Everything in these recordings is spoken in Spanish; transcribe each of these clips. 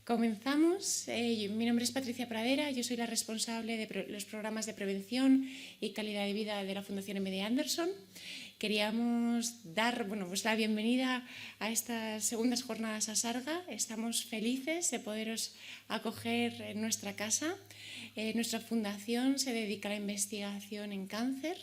Comenzamos. Mi nombre es Patricia Pradera, yo soy la responsable de los programas de prevención y calidad de vida de la Fundación MD Anderson. Queríamos dar pues la bienvenida a estas segundas jornadas a Sarga. Estamos felices de poderos acoger en nuestra casa. Nuestra fundación se dedica a la investigación en cáncer,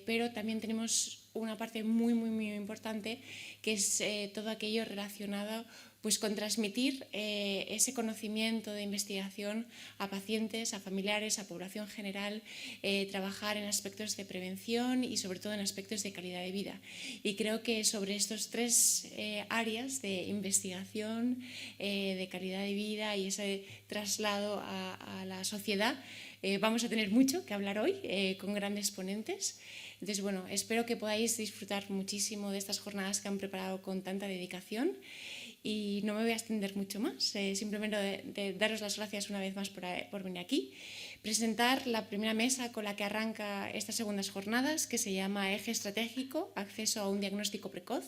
pero también tenemos una parte muy importante que es todo aquello relacionado pues con transmitir ese conocimiento de investigación a pacientes, a familiares, a población general, trabajar en aspectos de prevención y sobre todo en aspectos de calidad de vida. Y creo que sobre estos tres áreas de investigación, de calidad de vida y ese traslado a la sociedad, vamos a tener mucho que hablar hoy con grandes ponentes. Entonces, espero que podáis disfrutar muchísimo de estas jornadas que han preparado con tanta dedicación. Y no me voy a extender mucho más, simplemente de daros las gracias una vez más por venir aquí, presentar la primera mesa con la que arranca estas segundas jornadas, que se llama Eje Estratégico, Acceso a un Diagnóstico Precoz.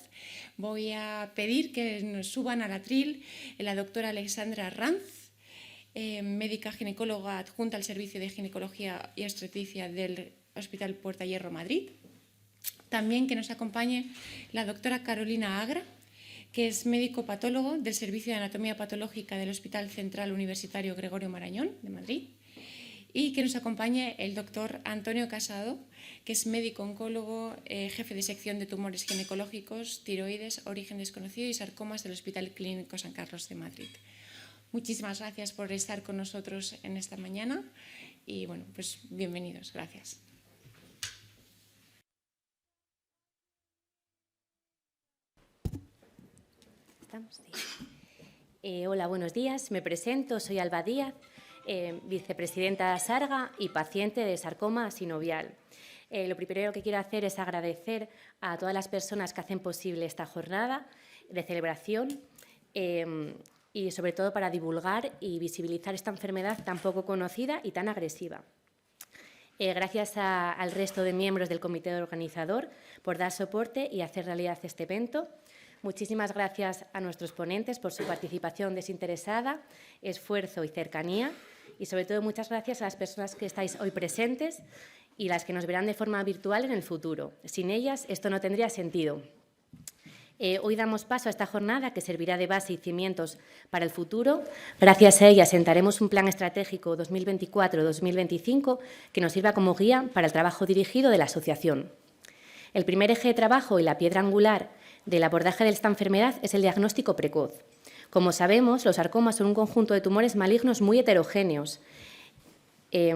Voy a pedir que nos suban al atril la doctora Alexandra Ranz, médica ginecóloga adjunta al Servicio de Ginecología y Obstetricia del Hospital Puerta Hierro, Madrid. También que nos acompañe la doctora Carolina Agra, que es médico patólogo del Servicio de Anatomía Patológica del Hospital Central Universitario Gregorio Marañón de Madrid, y que nos acompañe el doctor Antonio Casado, que es médico oncólogo, jefe de sección de tumores ginecológicos, tiroides, origen desconocido y sarcomas del Hospital Clínico San Carlos de Madrid. Muchísimas gracias por estar con nosotros en esta mañana y pues bienvenidos. Gracias. Hola, buenos días. Me presento, soy Alba Díaz, vicepresidenta de Sarga y paciente de sarcoma sinovial. Lo primero que quiero hacer es agradecer a todas las personas que hacen posible esta jornada de celebración y sobre todo para divulgar y visibilizar esta enfermedad tan poco conocida y tan agresiva. Gracias al resto de miembros del comité organizador por dar soporte y hacer realidad este evento. Muchísimas gracias a nuestros ponentes por su participación desinteresada, esfuerzo y cercanía. Y, sobre todo, muchas gracias a las personas que estáis hoy presentes y las que nos verán de forma virtual en el futuro. Sin ellas, esto no tendría sentido. Hoy damos paso a esta jornada que servirá de base y cimientos para el futuro. Gracias a ella sentaremos un plan estratégico 2024-2025 que nos sirva como guía para el trabajo dirigido de la asociación. El primer eje de trabajo y la piedra angular del abordaje de esta enfermedad es el diagnóstico precoz. Como sabemos, los sarcomas son un conjunto de tumores malignos muy heterogéneos y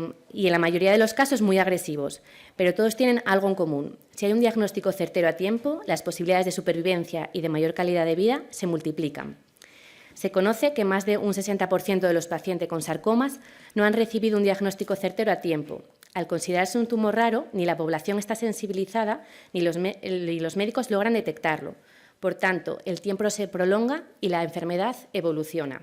en la mayoría de los casos muy agresivos, pero todos tienen algo en común. Si hay un diagnóstico certero a tiempo, las posibilidades de supervivencia y de mayor calidad de vida se multiplican. Se conoce que más de un 60% de los pacientes con sarcomas no han recibido un diagnóstico certero a tiempo. Al considerarse un tumor raro, ni la población está sensibilizada ni los médicos logran detectarlo. Por tanto, el tiempo se prolonga y la enfermedad evoluciona.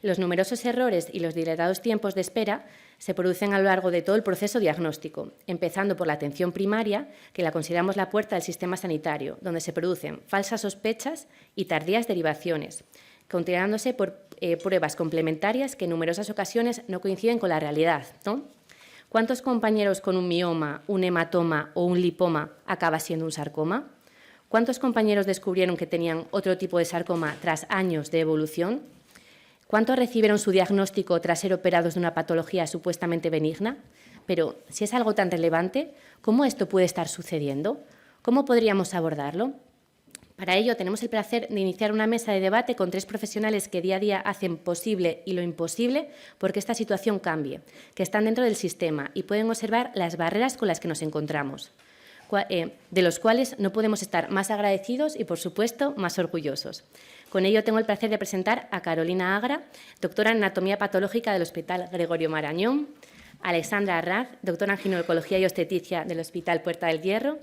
Los numerosos errores y los dilatados tiempos de espera se producen a lo largo de todo el proceso diagnóstico, empezando por la atención primaria, que la consideramos la puerta del sistema sanitario, donde se producen falsas sospechas y tardías derivaciones, continuándose por pruebas complementarias que en numerosas ocasiones no coinciden con la realidad, ¿no? ¿Cuántos compañeros con un mioma, un hematoma o un lipoma acaba siendo un sarcoma? ¿Cuántos compañeros descubrieron que tenían otro tipo de sarcoma tras años de evolución? ¿Cuántos recibieron su diagnóstico tras ser operados de una patología supuestamente benigna? Pero, si es algo tan relevante, ¿cómo esto puede estar sucediendo? ¿Cómo podríamos abordarlo? Para ello, tenemos el placer de iniciar una mesa de debate con tres profesionales que día a día hacen posible y lo imposible porque esta situación cambie, que están dentro del sistema y pueden observar las barreras con las que nos encontramos, de los cuales no podemos estar más agradecidos y, por supuesto, más orgullosos. Con ello, tengo el placer de presentar a Carolina Agra, doctora en Anatomía Patológica del Hospital Gregorio Marañón, a Alexandra Ranz, doctora en Ginecología y Obstetricia del Hospital Puerta del Hierro,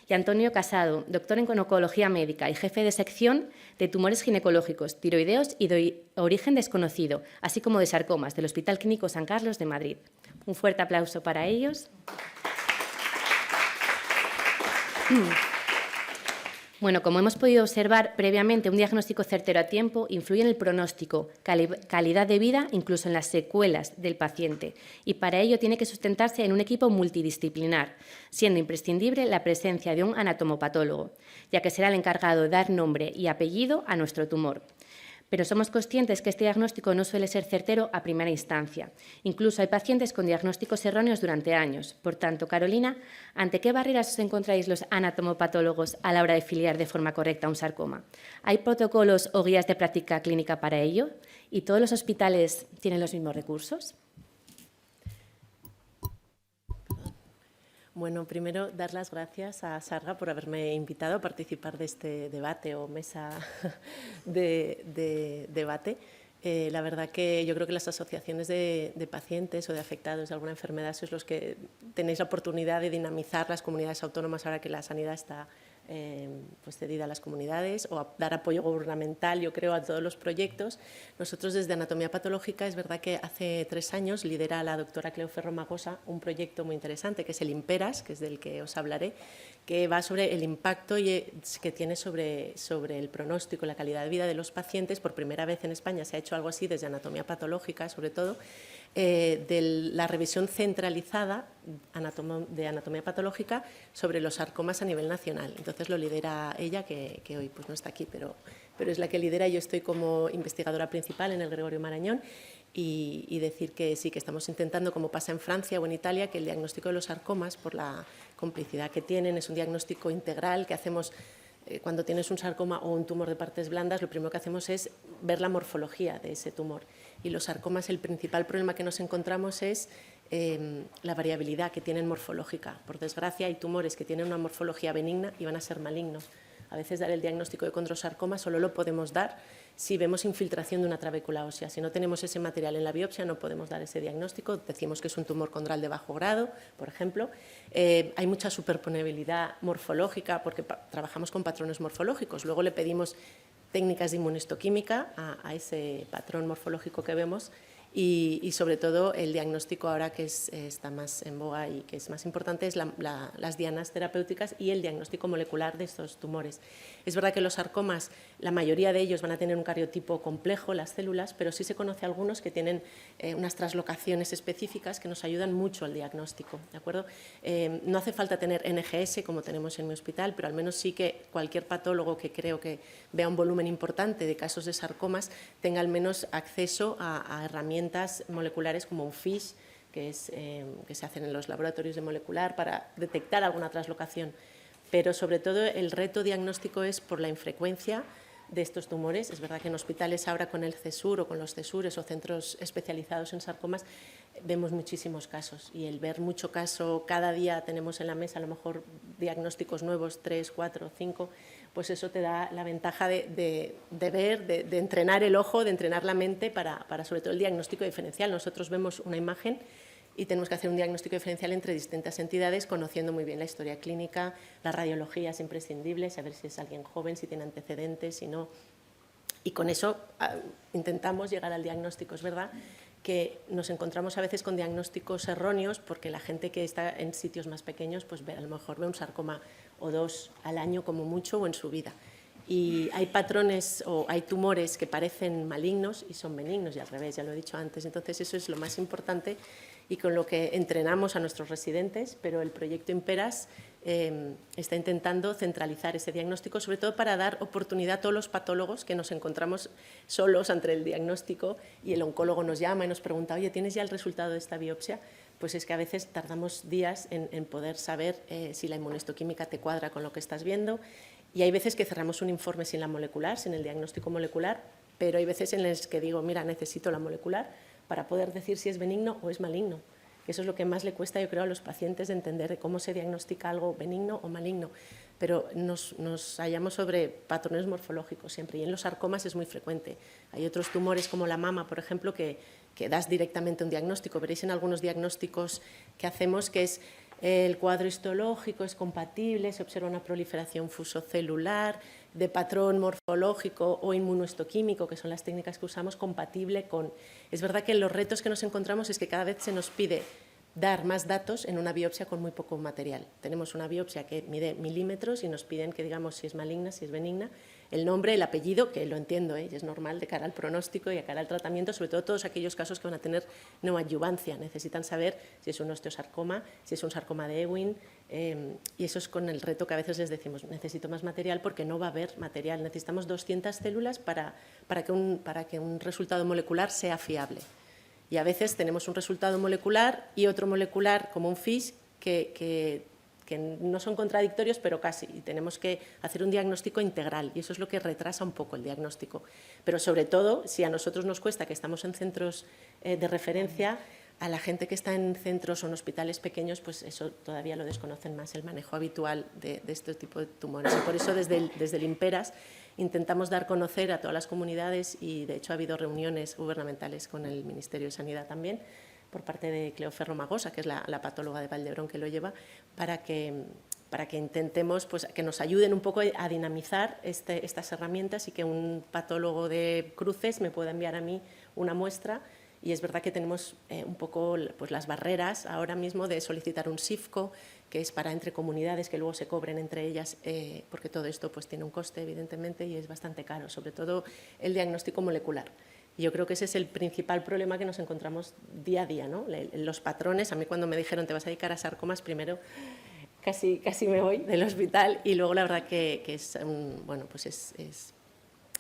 y Antonio Casado, doctor en Oncología Médica y jefe de sección de tumores ginecológicos, tiroideos y de origen desconocido, así como de sarcomas del Hospital Clínico San Carlos de Madrid. Un fuerte aplauso para ellos. Bueno, como hemos podido observar previamente, un diagnóstico certero a tiempo influye en el pronóstico, calidad de vida, incluso en las secuelas del paciente. Y para ello tiene que sustentarse en un equipo multidisciplinar, siendo imprescindible la presencia de un anatomopatólogo, ya que será el encargado de dar nombre y apellido a nuestro tumor. Pero somos conscientes que este diagnóstico no suele ser certero a primera instancia. Incluso hay pacientes con diagnósticos erróneos durante años. Por tanto, Carolina, ¿ante qué barreras os encontráis los anatomopatólogos a la hora de filiar de forma correcta un sarcoma? ¿Hay protocolos o guías de práctica clínica para ello? ¿Y todos los hospitales tienen los mismos recursos? Bueno, primero, dar las gracias a Sarga por haberme invitado a participar de este debate o mesa de debate. La verdad que yo creo que las asociaciones de pacientes o de afectados de alguna enfermedad sois los que tenéis la oportunidad de dinamizar las comunidades autónomas ahora que la sanidad está pues cedida a las comunidades, o a dar apoyo gubernamental, yo creo, a todos los proyectos. Nosotros desde Anatomía Patológica, es verdad que hace 3 años lidera la doctora Cleo Ferro Magosa un proyecto muy interesante que es el IMPERAS, que es del que os hablaré, que va sobre el impacto que tiene sobre el pronóstico y la calidad de vida de los pacientes. Por primera vez en España se ha hecho algo así desde Anatomía Patológica, sobre todo, de la revisión centralizada de anatomía patológica sobre los sarcomas a nivel nacional. Entonces lo lidera ella, que hoy pues no está aquí, pero es la que lidera. Yo estoy como investigadora principal en el Gregorio Marañón y decir que sí, que estamos intentando, como pasa en Francia o en Italia, que el diagnóstico de los sarcomas, por la complicidad que tienen, es un diagnóstico integral que hacemos. Cuando tienes un sarcoma o un tumor de partes blandas, lo primero que hacemos es ver la morfología de ese tumor. Y los sarcomas, el principal problema que nos encontramos es la variabilidad que tienen morfológica. Por desgracia, hay tumores que tienen una morfología benigna y van a ser malignos. A veces dar el diagnóstico de condrosarcoma solo lo podemos dar si vemos infiltración de una trabécula ósea. Si no tenemos ese material en la biopsia, no podemos dar ese diagnóstico. Decimos que es un tumor condral de bajo grado, por ejemplo. Hay mucha superponibilidad morfológica porque trabajamos con patrones morfológicos. Luego le pedimos técnicas de inmunohistoquímica a ese patrón morfológico que vemos. Y sobre todo el diagnóstico ahora que está más en boga y que es más importante es las dianas terapéuticas y el diagnóstico molecular de estos tumores. Es verdad que los sarcomas, la mayoría de ellos van a tener un cariotipo complejo, las células, pero sí se conoce algunos que tienen unas traslocaciones específicas que nos ayudan mucho al diagnóstico, ¿de acuerdo? No hace falta tener NGS como tenemos en mi hospital, pero al menos sí que cualquier patólogo que creo que vea un volumen importante de casos de sarcomas tenga al menos acceso a herramientas moleculares como un FISH, que se hacen en los laboratorios de molecular para detectar alguna traslocación. Pero sobre todo el reto diagnóstico es por la infrecuencia de estos tumores. Es verdad que en hospitales ahora con el CESUR o con los CESURes o centros especializados en sarcomas vemos muchísimos casos, y el ver mucho caso, cada día tenemos en la mesa a lo mejor diagnósticos nuevos, 3, 4, 5, pues eso te da la ventaja de ver, de entrenar el ojo, de entrenar la mente para sobre todo el diagnóstico diferencial. Nosotros vemos una imagen y tenemos que hacer un diagnóstico diferencial entre distintas entidades, conociendo muy bien la historia clínica, la radiología es imprescindible, saber si es alguien joven, si tiene antecedentes, si no. Y con eso intentamos llegar al diagnóstico. Es verdad que nos encontramos a veces con diagnósticos erróneos porque la gente que está en sitios más pequeños pues a lo mejor ve un sarcoma o 2 al año como mucho o en su vida. Y hay patrones o hay tumores que parecen malignos y son benignos, y al revés, ya lo he dicho antes. Entonces eso es lo más importante y con lo que entrenamos a nuestros residentes, pero el proyecto IMPERAS está intentando centralizar ese diagnóstico, sobre todo para dar oportunidad a todos los patólogos que nos encontramos solos ante el diagnóstico y el oncólogo nos llama y nos pregunta, oye, ¿tienes ya el resultado de esta biopsia? Pues es que a veces tardamos días en poder saber si la inmunohistoquímica te cuadra con lo que estás viendo, y hay veces que cerramos un informe sin la molecular, sin el diagnóstico molecular, pero hay veces en las que digo, mira, necesito la molecular para poder decir si es benigno o es maligno. Eso es lo que más le cuesta, yo creo, a los pacientes de entender cómo se diagnostica algo benigno o maligno. Pero nos hallamos sobre patrones morfológicos siempre, y en los sarcomas es muy frecuente. Hay otros tumores como la mama, por ejemplo, que das directamente un diagnóstico. Veréis en algunos diagnósticos que hacemos que es el cuadro histológico es compatible, se observa una proliferación fusocelular de patrón morfológico o inmunohistoquímico, que son las técnicas que usamos, compatible con. Es verdad que los retos que nos encontramos es que cada vez se nos pide dar más datos en una biopsia con muy poco material. Tenemos una biopsia que mide milímetros y nos piden que digamos si es maligna, si es benigna, el nombre, el apellido, que lo entiendo, y es normal de cara al pronóstico y de cara al tratamiento, sobre todo todos aquellos casos que van a tener neoadjuvancia. Necesitan saber si es un osteosarcoma, si es un sarcoma de Ewing, y eso es con el reto que a veces les decimos, necesito más material porque no va a haber material, necesitamos 200 células para que un resultado molecular sea fiable. Y a veces tenemos un resultado molecular y otro molecular como un FISH que no son contradictorios, pero casi, y tenemos que hacer un diagnóstico integral, y eso es lo que retrasa un poco el diagnóstico. Pero sobre todo, si a nosotros nos cuesta, que estamos en centros de referencia, a la gente que está en centros o en hospitales pequeños, pues eso todavía lo desconocen más, el manejo habitual de este tipo de tumores. Y por eso desde el IMPERAS intentamos dar a conocer a todas las comunidades, y de hecho ha habido reuniones gubernamentales con el Ministerio de Sanidad también, por parte de Cleo Ferro Magosa, que es la patóloga de Valdebrón que lo lleva, para que intentemos pues, que nos ayuden un poco a dinamizar estas herramientas y que un patólogo de cruces me pueda enviar a mí una muestra. Y es verdad que tenemos un poco pues, las barreras ahora mismo de solicitar un SIFCO, que es para entre comunidades que luego se cobren entre ellas, porque todo esto pues, tiene un coste, evidentemente, y es bastante caro, sobre todo el diagnóstico molecular. Y yo creo que ese es el principal problema que nos encontramos día a día, ¿no? Los patrones, a mí cuando me dijeron te vas a dedicar a sarcomas, primero casi me voy del hospital, y luego la verdad que es, bueno, pues es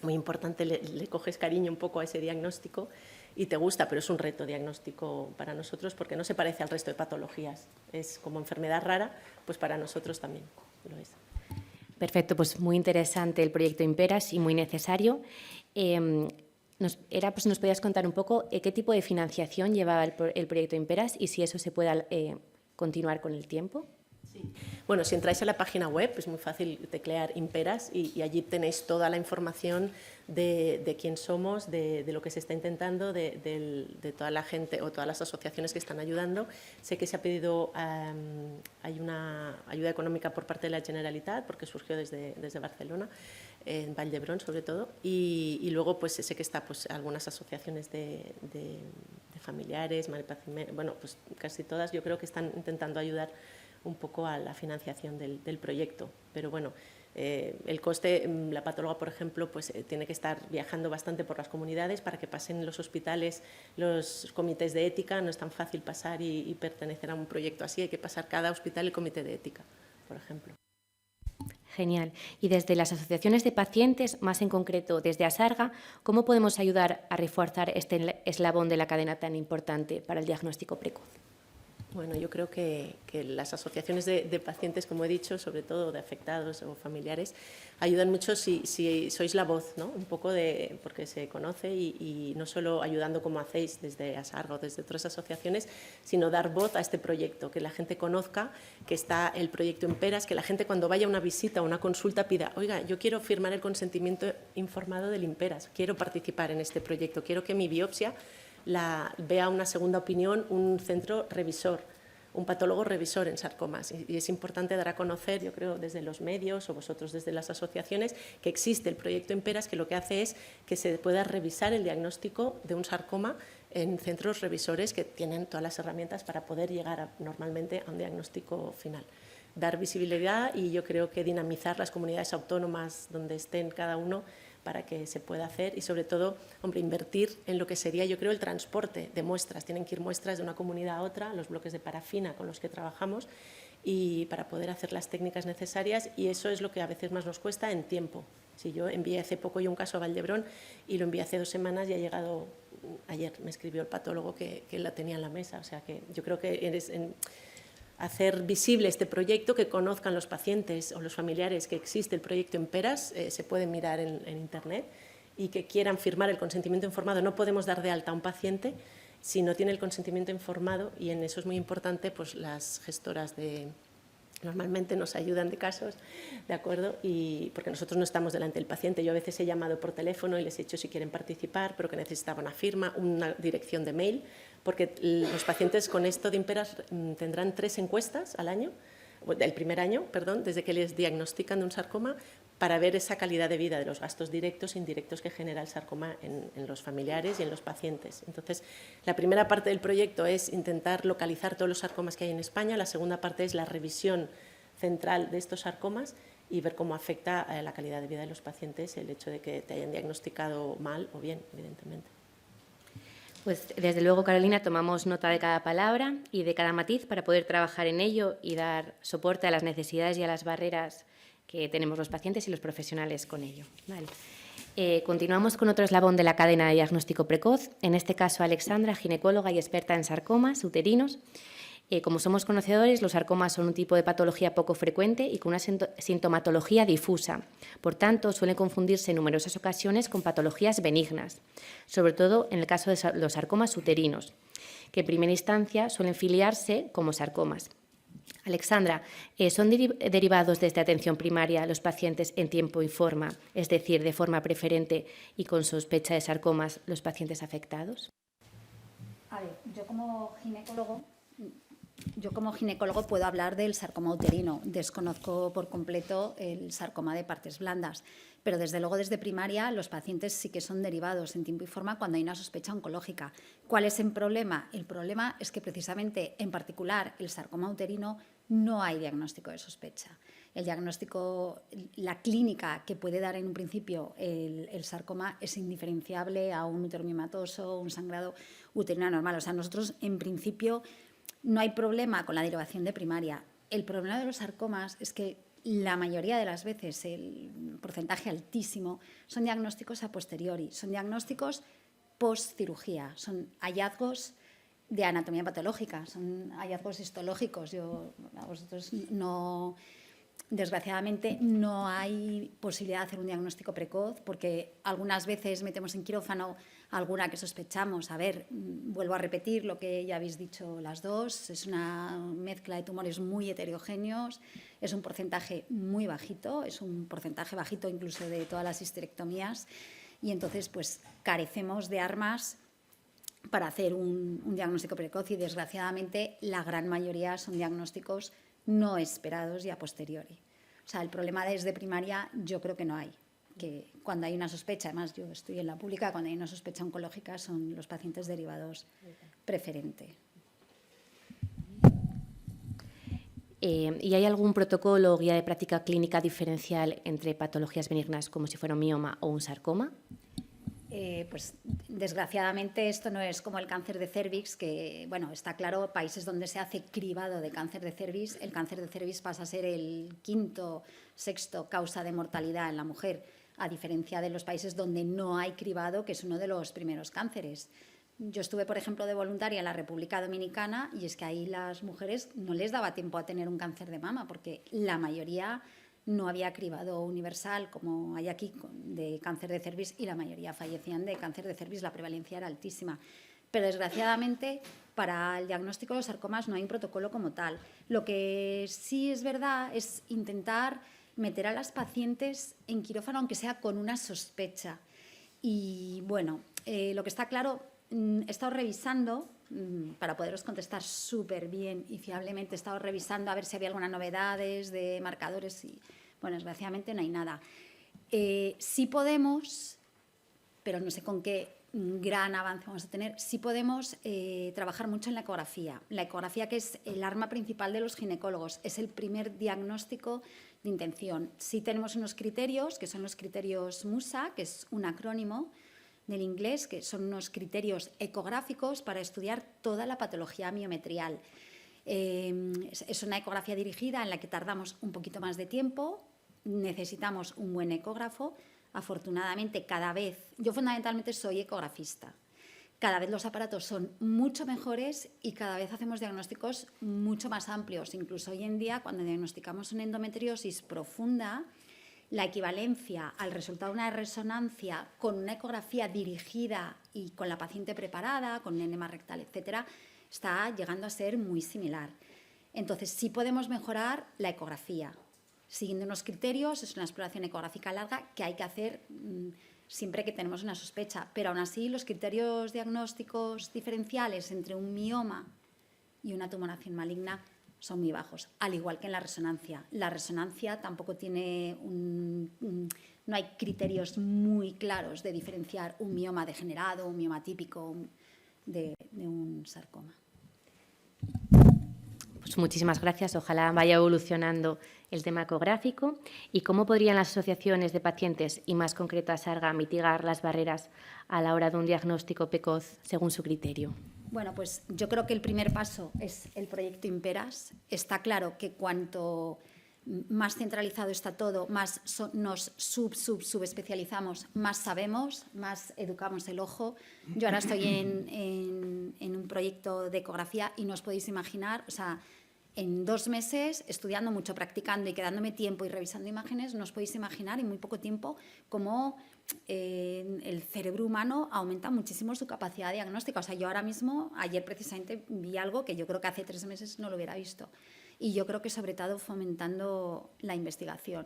muy importante, le coges cariño un poco a ese diagnóstico y te gusta, pero es un reto diagnóstico para nosotros porque no se parece al resto de patologías. Es como enfermedad rara, pues para nosotros también lo es. Perfecto, pues muy interesante el proyecto IMPERAS y muy necesario. ¿Nos podías contar un poco qué tipo de financiación llevaba el proyecto IMPERAS y si eso se puede continuar con el tiempo? Sí. Bueno, si entráis a la página web es muy fácil teclear IMPERAS y allí tenéis toda la información de quién somos, de lo que se está intentando, de toda la gente o todas las asociaciones que están ayudando. Sé que se ha pedido, hay una ayuda económica por parte de la Generalitat, porque surgió desde Barcelona, en Valdebrón sobre todo, y luego pues sé que está pues algunas asociaciones de familiares, bueno, pues casi todas yo creo que están intentando ayudar un poco a la financiación del proyecto, pero bueno, el coste, la patóloga, por ejemplo, pues tiene que estar viajando bastante por las comunidades para que pasen los hospitales, los comités de ética. No es tan fácil pasar y pertenecer a un proyecto así, hay que pasar cada hospital el comité de ética, por ejemplo. Genial. Y desde las asociaciones de pacientes, más en concreto desde ASARGA, ¿cómo podemos ayudar a reforzar este eslabón de la cadena tan importante para el diagnóstico precoz? Bueno, yo creo que las asociaciones de pacientes, como he dicho, sobre todo de afectados o familiares, ayudan mucho si sois la voz, ¿no? Un poco porque se conoce y no solo ayudando como hacéis desde ASARGA o desde otras asociaciones, sino dar voz a este proyecto, que la gente conozca que está el proyecto IMPERAS, que la gente cuando vaya a una visita o una consulta pida, oiga, yo quiero firmar el consentimiento informado del IMPERAS, quiero participar en este proyecto, quiero que mi biopsia la vea una segunda opinión, un centro revisor, un patólogo revisor en sarcomas. Y es importante dar a conocer, yo creo, desde los medios o vosotros desde las asociaciones, que existe el proyecto IMPERAS, que lo que hace es que se pueda revisar el diagnóstico de un sarcoma en centros revisores que tienen todas las herramientas para poder llegar normalmente a un diagnóstico final. Dar visibilidad y yo creo que dinamizar las comunidades autónomas donde estén cada uno para que se pueda hacer y sobre todo, hombre, invertir en lo que sería, yo creo, el transporte de muestras. Tienen que ir muestras de una comunidad a otra, los bloques de parafina con los que trabajamos, y para poder hacer las técnicas necesarias, y eso es lo que a veces más nos cuesta en tiempo. Si yo envié hace poco yo un caso a Valdebrón y lo envié hace 2 semanas y ha llegado ayer, me escribió el patólogo que la tenía en la mesa, o sea que yo creo que hacer visible este proyecto, que conozcan los pacientes o los familiares que existe el proyecto IMPERAS, se puede mirar en Internet, y que quieran firmar el consentimiento informado. No podemos dar de alta a un paciente si no tiene el consentimiento informado, y en eso es muy importante, pues las gestoras normalmente nos ayudan de casos, ¿de acuerdo? Y porque nosotros no estamos delante del paciente. Yo a veces he llamado por teléfono y les he dicho si quieren participar, pero que necesitaban una firma, una dirección de mail, porque los pacientes con esto de IMPERAS tendrán 3 encuestas al año, el primer año, perdón, desde que les diagnostican de un sarcoma, para ver esa calidad de vida de los gastos directos e indirectos que genera el sarcoma en los familiares y en los pacientes. Entonces, la primera parte del proyecto es intentar localizar todos los sarcomas que hay en España, la segunda parte es la revisión central de estos sarcomas y ver cómo afecta a la calidad de vida de los pacientes el hecho de que te hayan diagnosticado mal o bien, evidentemente. Pues desde luego, Carolina, tomamos nota de cada palabra y de cada matiz para poder trabajar en ello y dar soporte a las necesidades y a las barreras que tenemos los pacientes y los profesionales con ello. Vale. Continuamos con otro eslabón de la cadena de diagnóstico precoz, en este caso Alexandra, ginecóloga y experta en sarcomas uterinos. Como somos conocedores, los sarcomas son un tipo de patología poco frecuente y con una sintomatología difusa. Por tanto, suelen confundirse en numerosas ocasiones con patologías benignas, sobre todo en el caso de los sarcomas uterinos, que en primera instancia suelen filiarse como sarcomas. Alexandra, ¿son derivados desde atención primaria los pacientes en tiempo y forma, es decir, de forma preferente y con sospecha de sarcomas los pacientes afectados? A ver, yo como ginecólogo puedo hablar del sarcoma uterino. Desconozco por completo el sarcoma de partes blandas, pero desde luego desde primaria los pacientes sí que son derivados en tiempo y forma cuando hay una sospecha oncológica. ¿Cuál es el problema? El problema es que precisamente, en particular, el sarcoma uterino no hay diagnóstico de sospecha. El diagnóstico, la clínica que puede dar en un principio el sarcoma es indiferenciable a un útero miomatoso, un sangrado uterino anormal. O sea, nosotros en principio no hay problema con la derivación de primaria. El problema de los sarcomas es que la mayoría de las veces, el porcentaje altísimo, son diagnósticos a posteriori, son diagnósticos post-cirugía, son hallazgos de anatomía patológica, son hallazgos histológicos. A vosotros no, desgraciadamente no hay posibilidad de hacer un diagnóstico precoz porque algunas veces metemos en quirófano alguna que sospechamos. A ver, vuelvo a repetir lo que ya habéis dicho las dos, es una mezcla de tumores muy heterogéneos, es un porcentaje muy bajito, es un porcentaje bajito incluso de todas las histerectomías y entonces pues carecemos de armas para hacer un diagnóstico precoz y desgraciadamente la gran mayoría son diagnósticos no esperados y a posteriori. O sea, el problema desde primaria yo creo que no hay. Que cuando hay una sospecha, además yo estoy en la pública, cuando hay una sospecha oncológica son los pacientes derivados preferente. ¿Y hay algún protocolo o guía de práctica clínica diferencial entre patologías benignas como si fuera un mioma o un sarcoma? Pues desgraciadamente esto no es como el cáncer de cervix, que bueno, está claro, países donde se hace cribado de cáncer de cervix, el cáncer de cervix pasa a ser el quinto, sexto causa de mortalidad en la mujer, a diferencia de los países donde no hay cribado, que es uno de los primeros cánceres. Yo estuve, por ejemplo, de voluntaria en la República Dominicana y es que ahí las mujeres no les daba tiempo a tener un cáncer de mama porque la mayoría no había cribado universal como hay aquí de cáncer de cervix y la mayoría fallecían de cáncer de cervix, la prevalencia era altísima. Pero desgraciadamente para el diagnóstico de los sarcomas no hay un protocolo como tal. Lo que sí es verdad es intentar meter a las pacientes en quirófano aunque sea con una sospecha. Y bueno, lo que está claro, he estado revisando, para poderos contestar súper bien y fiablemente, he estado revisando a ver si había algunas novedades de marcadores y, bueno, desgraciadamente no hay nada. Sí podemos, pero no sé con qué gran avance vamos a tener, sí podemos trabajar mucho en la ecografía. La ecografía, que es el arma principal de los ginecólogos, es el primer diagnóstico de intención. Sí tenemos unos criterios, que son los criterios MUSA, que es un acrónimo del inglés, que son unos criterios ecográficos para estudiar toda la patología miometrial. Es una ecografía dirigida en la que tardamos un poquito más de tiempo, necesitamos un buen ecógrafo. Afortunadamente, cada vez, yo fundamentalmente soy ecografista, cada vez los aparatos son mucho mejores y cada vez hacemos diagnósticos mucho más amplios. Incluso hoy en día, cuando diagnosticamos una endometriosis profunda, la equivalencia al resultado de una resonancia con una ecografía dirigida y con la paciente preparada, con un enema rectal, etcétera, está llegando a ser muy similar. Entonces, sí podemos mejorar la ecografía, siguiendo unos criterios. Es una exploración ecográfica larga que hay que hacer siempre que tenemos una sospecha, pero aún así los criterios diagnósticos diferenciales entre un mioma y una tumoración maligna son muy bajos, al igual que en la resonancia. La resonancia tampoco tiene no hay criterios muy claros de diferenciar un mioma degenerado, un mioma típico de un sarcoma. Pues muchísimas gracias. Ojalá vaya evolucionando el tema ecográfico. ¿Y cómo podrían las asociaciones de pacientes, y más concreto a Sarga, mitigar las barreras a la hora de un diagnóstico precoz según su criterio? Bueno, pues yo creo que el primer paso es el proyecto Imperas. Está claro que cuanto más centralizado está todo, más nos subespecializamos, más sabemos, más educamos el ojo. Yo ahora estoy en un proyecto de ecografía y no os podéis imaginar, o sea, en 2 meses, estudiando mucho, practicando y quedándome tiempo y revisando imágenes, no os podéis imaginar en muy poco tiempo cómo el cerebro humano aumenta muchísimo su capacidad diagnóstica. O sea, yo ahora mismo, ayer precisamente, vi algo que yo creo que hace 3 meses no lo hubiera visto. Y yo creo que sobre todo fomentando la investigación.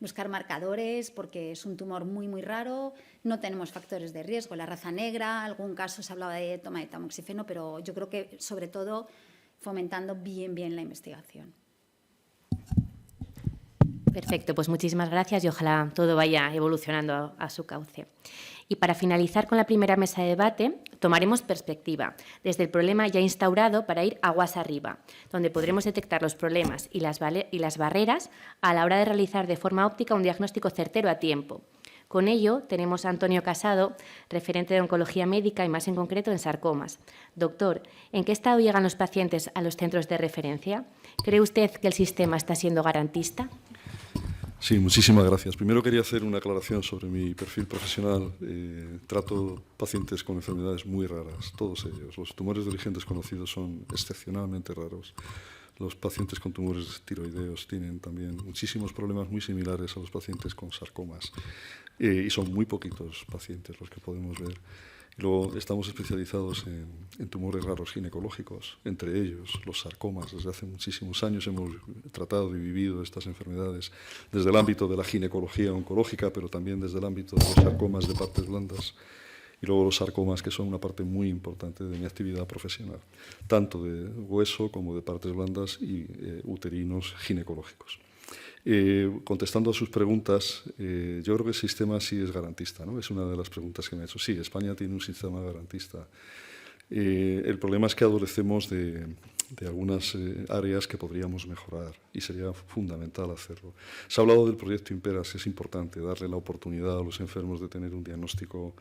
Buscar marcadores, porque es un tumor muy, muy raro, no tenemos factores de riesgo. La raza negra, algún caso se hablaba de toma de tamoxifeno, pero yo creo que sobre todo fomentando bien la investigación. Perfecto, pues muchísimas gracias y ojalá todo vaya evolucionando a su cauce. Y para finalizar con la primera mesa de debate, tomaremos perspectiva desde el problema ya instaurado para ir aguas arriba, donde podremos detectar los problemas y las barreras a la hora de realizar de forma óptica un diagnóstico certero a tiempo. Con ello, tenemos a Antonio Casado, referente de oncología médica y más en concreto en sarcomas. Doctor, ¿en qué estado llegan los pacientes a los centros de referencia? ¿Cree usted que el sistema está siendo garantista? Sí, muchísimas gracias. Primero quería hacer una aclaración sobre mi perfil profesional. Trato pacientes con enfermedades muy raras, todos ellos. Los tumores de origen desconocido son excepcionalmente raros. Los pacientes con tumores tiroideos tienen también muchísimos problemas muy similares a los pacientes con sarcomas. Y son muy poquitos pacientes los que podemos ver. Y luego estamos especializados en tumores raros ginecológicos, entre ellos los sarcomas. Desde hace muchísimos años hemos tratado y vivido estas enfermedades desde el ámbito de la ginecología oncológica, pero también desde el ámbito de los sarcomas de partes blandas. Y luego los sarcomas, que son una parte muy importante de mi actividad profesional, tanto de hueso como de partes blandas y uterinos ginecológicos. Contestando a sus preguntas, yo creo que el sistema sí es garantista, ¿no? Es una de las preguntas que me ha hecho. Sí, España tiene un sistema garantista. El problema es que adolecemos de algunas áreas que podríamos mejorar y sería fundamental hacerlo. Se ha hablado del proyecto Imperas, que es importante darle la oportunidad a los enfermos de tener un diagnóstico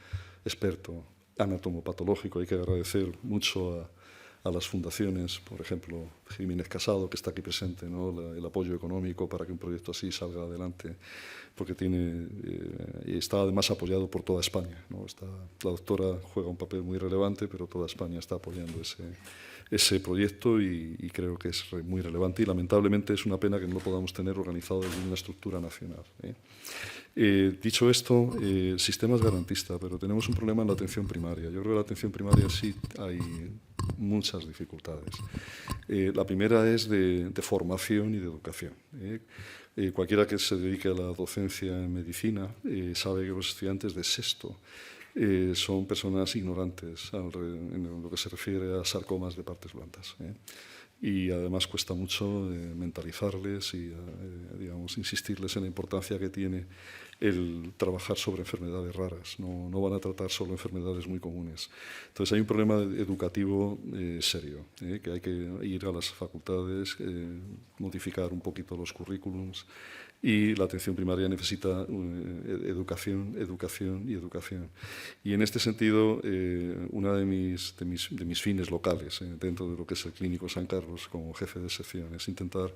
experto, anatomopatológico. Hay que agradecer mucho a las fundaciones, por ejemplo, Jiménez Casado, que está aquí presente, ¿no? El apoyo económico para que un proyecto así salga adelante, porque está además apoyado por toda España, ¿no? La doctora juega un papel muy relevante, pero toda España está apoyando ese proyecto y creo que es muy relevante y lamentablemente es una pena que no lo podamos tener organizado en una estructura nacional. Dicho esto, el sistema es garantista, pero tenemos un problema en la atención primaria. Yo creo que en la atención primaria sí hay muchas dificultades. La primera es de formación y de educación. Cualquiera que se dedique a la docencia en medicina sabe que los estudiantes de sexto son personas ignorantes en lo que se refiere a sarcomas de partes blandas. Y además cuesta mucho mentalizarles y digamos, insistirles en la importancia que tiene el trabajar sobre enfermedades raras. No van a tratar solo enfermedades muy comunes. Entonces hay un problema educativo serio, que hay que ir a las facultades, modificar un poquito los currículums, y la atención primaria necesita educación. Y en este sentido, uno de mis fines locales dentro de lo que es el Clínico San Carlos como jefe de sección es intentar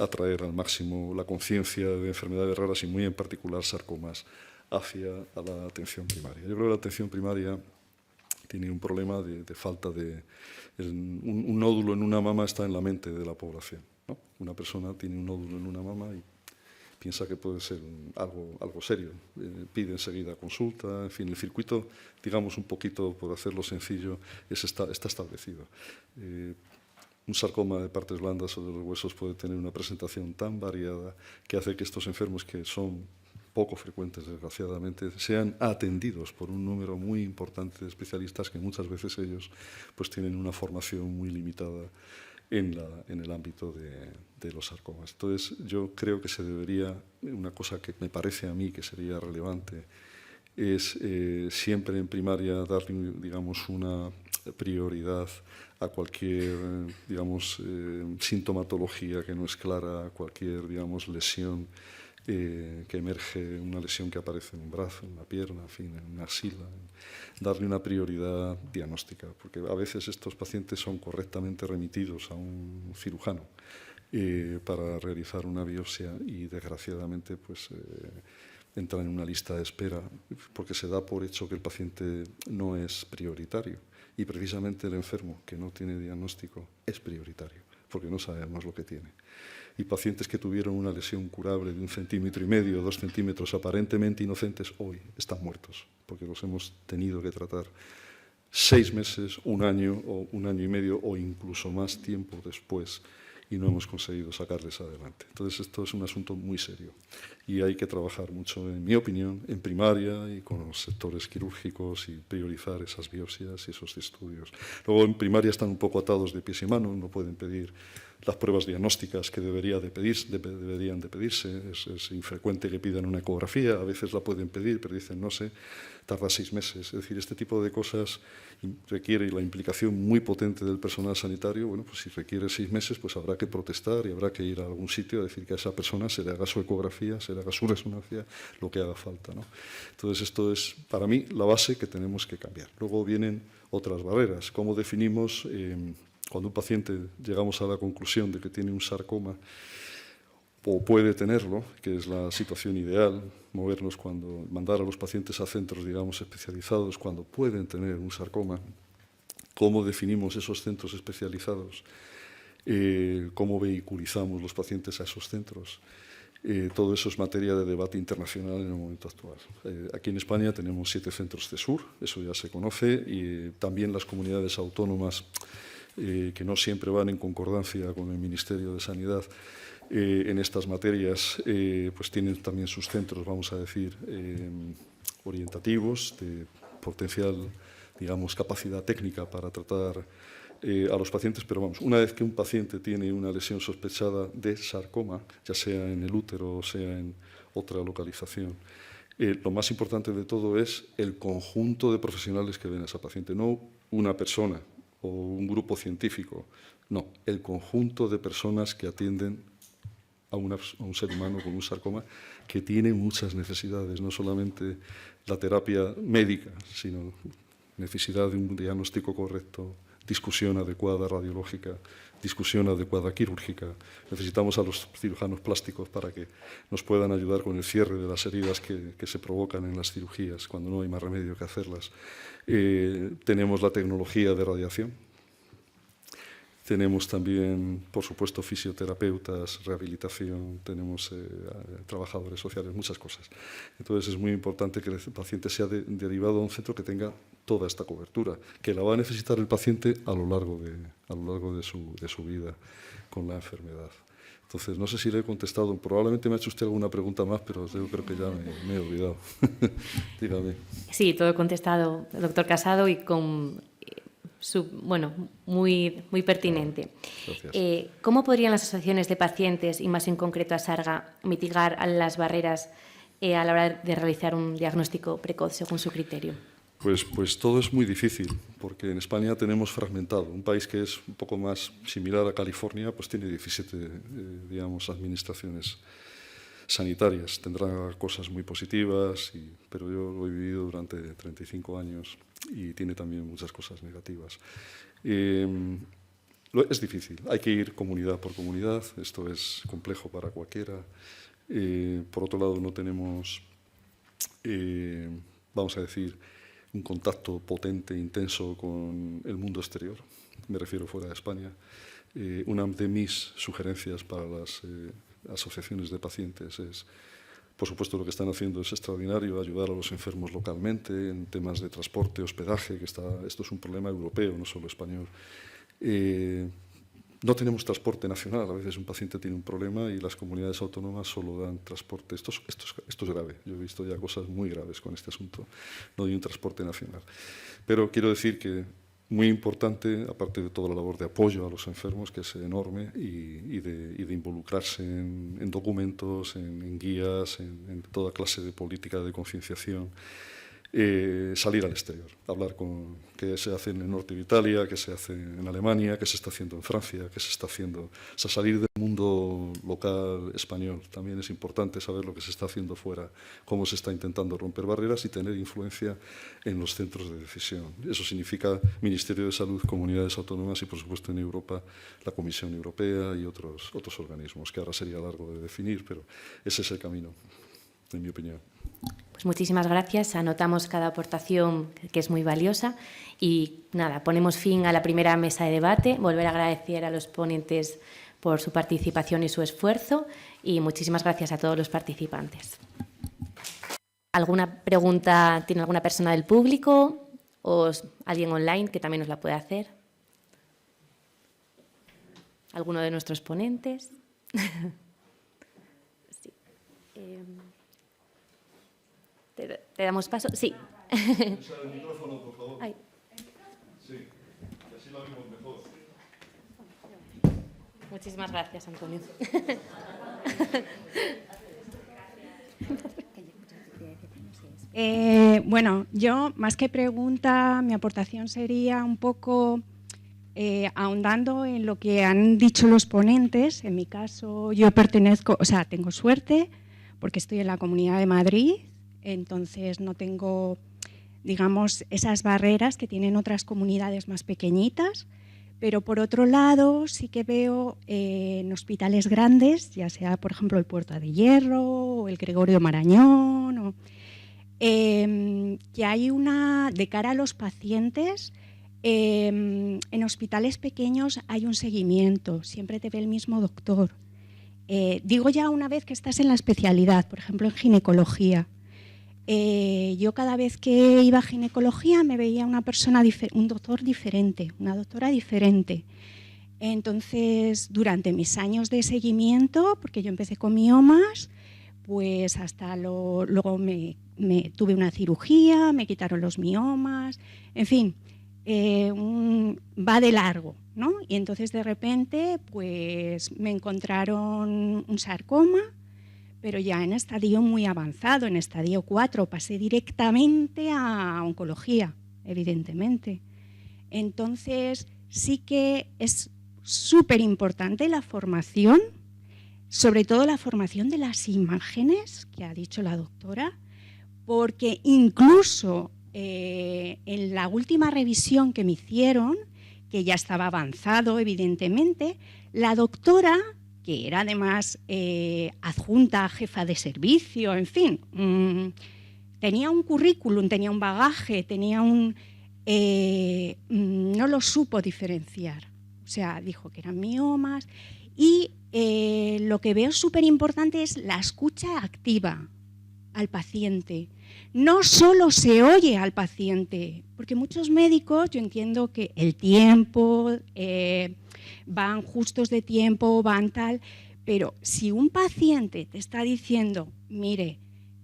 atraer al máximo la conciencia de enfermedades raras y muy en particular sarcomas hacia la atención primaria. Yo creo que la atención primaria tiene un problema de falta de... Un nódulo en una mama está en la mente de la población, ¿no? Una persona tiene un nódulo en una mama y piensa que puede ser algo serio. Pide enseguida consulta, en fin, el circuito, digamos un poquito, por hacerlo sencillo, está establecido. Un sarcoma de partes blandas o de los huesos puede tener una presentación tan variada que hace que estos enfermos, que son poco frecuentes, desgraciadamente, sean atendidos por un número muy importante de especialistas que muchas veces ellos pues, tienen una formación muy limitada en el ámbito de los sarcomas. Entonces, yo creo que se debería, una cosa que me parece a mí que sería relevante, es siempre en primaria darle, digamos, una prioridad a cualquier, digamos, sintomatología que no es clara, a cualquier, digamos, lesión que emerge, una lesión que aparece en un brazo, en una pierna, en fin, en una axila, darle una prioridad diagnóstica, porque a veces estos pacientes son correctamente remitidos a un cirujano para realizar una biopsia y, desgraciadamente, pues entran en una lista de espera porque se da por hecho que el paciente no es prioritario y precisamente el enfermo que no tiene diagnóstico es prioritario porque no sabemos lo que tiene. Y pacientes que tuvieron una lesión curable de 1,5 centímetros, 2 centímetros, aparentemente inocentes, hoy están muertos porque los hemos tenido que tratar 6 meses, 1 año o 1 año y medio o incluso más tiempo después y no hemos conseguido sacarles adelante. Entonces, esto es un asunto muy serio y hay que trabajar mucho, en mi opinión, en primaria y con los sectores quirúrgicos y priorizar esas biopsias y esos estudios. Luego, en primaria están un poco atados de pies y manos, no pueden pedir las pruebas diagnósticas que deberían de pedirse. Es infrecuente que pidan una ecografía, a veces la pueden pedir, pero dicen, no sé, tarda 6 meses. Es decir, este tipo de cosas requiere la implicación muy potente del personal sanitario. Bueno, pues si requiere 6 meses, pues habrá que protestar y habrá que ir a algún sitio a decir que a esa persona se le haga su ecografía, se le haga su resonancia, lo que haga falta, ¿no? Entonces, esto es, para mí, la base que tenemos que cambiar. Luego vienen otras barreras. ¿Cómo definimos, cuando un paciente llegamos a la conclusión de que tiene un sarcoma o puede tenerlo, que es la situación ideal, movernos cuando, mandar a los pacientes a centros, digamos, especializados cuando pueden tener un sarcoma? ¿Cómo definimos esos centros especializados? ¿Cómo vehiculizamos los pacientes a esos centros? Todo eso es materia de debate internacional en el momento actual. Aquí en España tenemos 7 centros CESUR, eso ya se conoce, y también las comunidades autónomas que no siempre van en concordancia con el Ministerio de Sanidad en estas materias, pues tienen también sus centros, vamos a decir, orientativos, de potencial, digamos, capacidad técnica para tratar a los pacientes, pero vamos, una vez que un paciente tiene una lesión sospechada de sarcoma, ya sea en el útero o sea en otra localización, lo más importante de todo es el conjunto de profesionales que ven a esa paciente, no una persona o un grupo científico, no, el conjunto de personas que atienden a un ser humano con un sarcoma que tiene muchas necesidades, no solamente la terapia médica, sino necesidad de un diagnóstico correcto, discusión adecuada radiológica, discusión adecuada quirúrgica. Necesitamos a los cirujanos plásticos para que nos puedan ayudar con el cierre de las heridas que se provocan en las cirugías cuando no hay más remedio que hacerlas. Tenemos la tecnología de radiación. Tenemos también, por supuesto, fisioterapeutas, rehabilitación, tenemos trabajadores sociales, muchas cosas. Entonces, es muy importante que el paciente sea derivado a un centro que tenga toda esta cobertura, que la va a necesitar el paciente a lo largo de su vida con la enfermedad. Entonces, no sé si le he contestado, probablemente me ha hecho usted alguna pregunta más, pero yo creo que ya me he olvidado. Dígame. Sí, todo contestado, doctor Casado, y con... bueno, muy pertinente. Gracias. ¿Cómo podrían las asociaciones de pacientes, y más en concreto a Sarga, mitigar las barreras a la hora de realizar un diagnóstico precoz según su criterio? Pues todo es muy difícil, porque en España tenemos fragmentado. Un país que es un poco más similar a California, pues tiene 17, digamos, administraciones sanitarias. Tendrá cosas muy positivas, pero yo lo he vivido durante 35 años y tiene también muchas cosas negativas. Es difícil, hay que ir comunidad por comunidad, esto es complejo para cualquiera. Por otro lado, no tenemos, vamos a decir, un contacto potente, intenso con el mundo exterior, me refiero fuera de España. Una de mis sugerencias para las asociaciones de pacientes es, por supuesto, lo que están haciendo es extraordinario, ayudar a los enfermos localmente en temas de transporte, hospedaje, esto es un problema europeo, no solo español. No tenemos transporte nacional, a veces un paciente tiene un problema y las comunidades autónomas solo dan transporte. Esto es grave, yo he visto ya cosas muy graves con este asunto, no hay un transporte nacional. Pero quiero decir que muy importante, aparte de toda la labor de apoyo a los enfermos, que es enorme, y de involucrarse en documentos, en guías, en toda clase de política de concienciación. Salir al exterior, hablar con qué se hace en el norte de Italia, qué se hace en Alemania, qué se está haciendo en Francia, qué se está haciendo. O sea, salir del mundo local español. También es importante saber lo que se está haciendo fuera, cómo se está intentando romper barreras y tener influencia en los centros de decisión. Eso significa Ministerio de Salud, comunidades autónomas y, por supuesto, en Europa, la Comisión Europea y otros organismos, que ahora sería largo de definir, pero ese es el camino, en mi opinión. Pues muchísimas gracias, anotamos cada aportación que es muy valiosa y nada, ponemos fin a la primera mesa de debate, volver a agradecer a los ponentes por su participación y su esfuerzo y muchísimas gracias a todos los participantes. ¿Alguna pregunta tiene alguna persona del público o alguien online que también nos la puede hacer? ¿Alguno de nuestros ponentes? Sí. ¿Te damos paso? Sí. El micrófono, por favor. Ay. Sí, así lo vemos mejor. Muchísimas gracias, Antonio. Bueno, yo más que pregunta, mi aportación sería un poco ahondando en lo que han dicho los ponentes. En mi caso, yo pertenezco, o sea, tengo suerte porque estoy en la Comunidad de Madrid. Entonces no tengo, digamos, esas barreras que tienen otras comunidades más pequeñitas, pero por otro lado sí que veo en hospitales grandes, ya sea por ejemplo el Puerta de Hierro o el Gregorio Marañón, que hay de cara a los pacientes, en hospitales pequeños hay un seguimiento, siempre te ve el mismo doctor. Digo ya una vez que estás en la especialidad, por ejemplo en ginecología. Yo cada vez que iba a ginecología me veía un doctor diferente, una doctora diferente. Entonces, durante mis años de seguimiento, porque yo empecé con miomas, pues hasta luego me tuve una cirugía, me quitaron los miomas, en fin, va de largo, ¿no? Y entonces de repente pues me encontraron un sarcoma, pero ya en estadio muy avanzado, en estadio 4, pasé directamente a oncología, evidentemente. Entonces, sí que es súper importante la formación, sobre todo la formación de las imágenes, que ha dicho la doctora, porque incluso en la última revisión que me hicieron, que ya estaba avanzado, evidentemente, la doctora, que era además adjunta, jefa de servicio, en fin, tenía un currículum, tenía un bagaje, no lo supo diferenciar. O sea, dijo que eran miomas y lo que veo súper importante es la escucha activa al paciente. No solo se oye al paciente, porque muchos médicos, yo entiendo que el tiempo, van justos de tiempo, van tal, pero si un paciente te está diciendo, mire,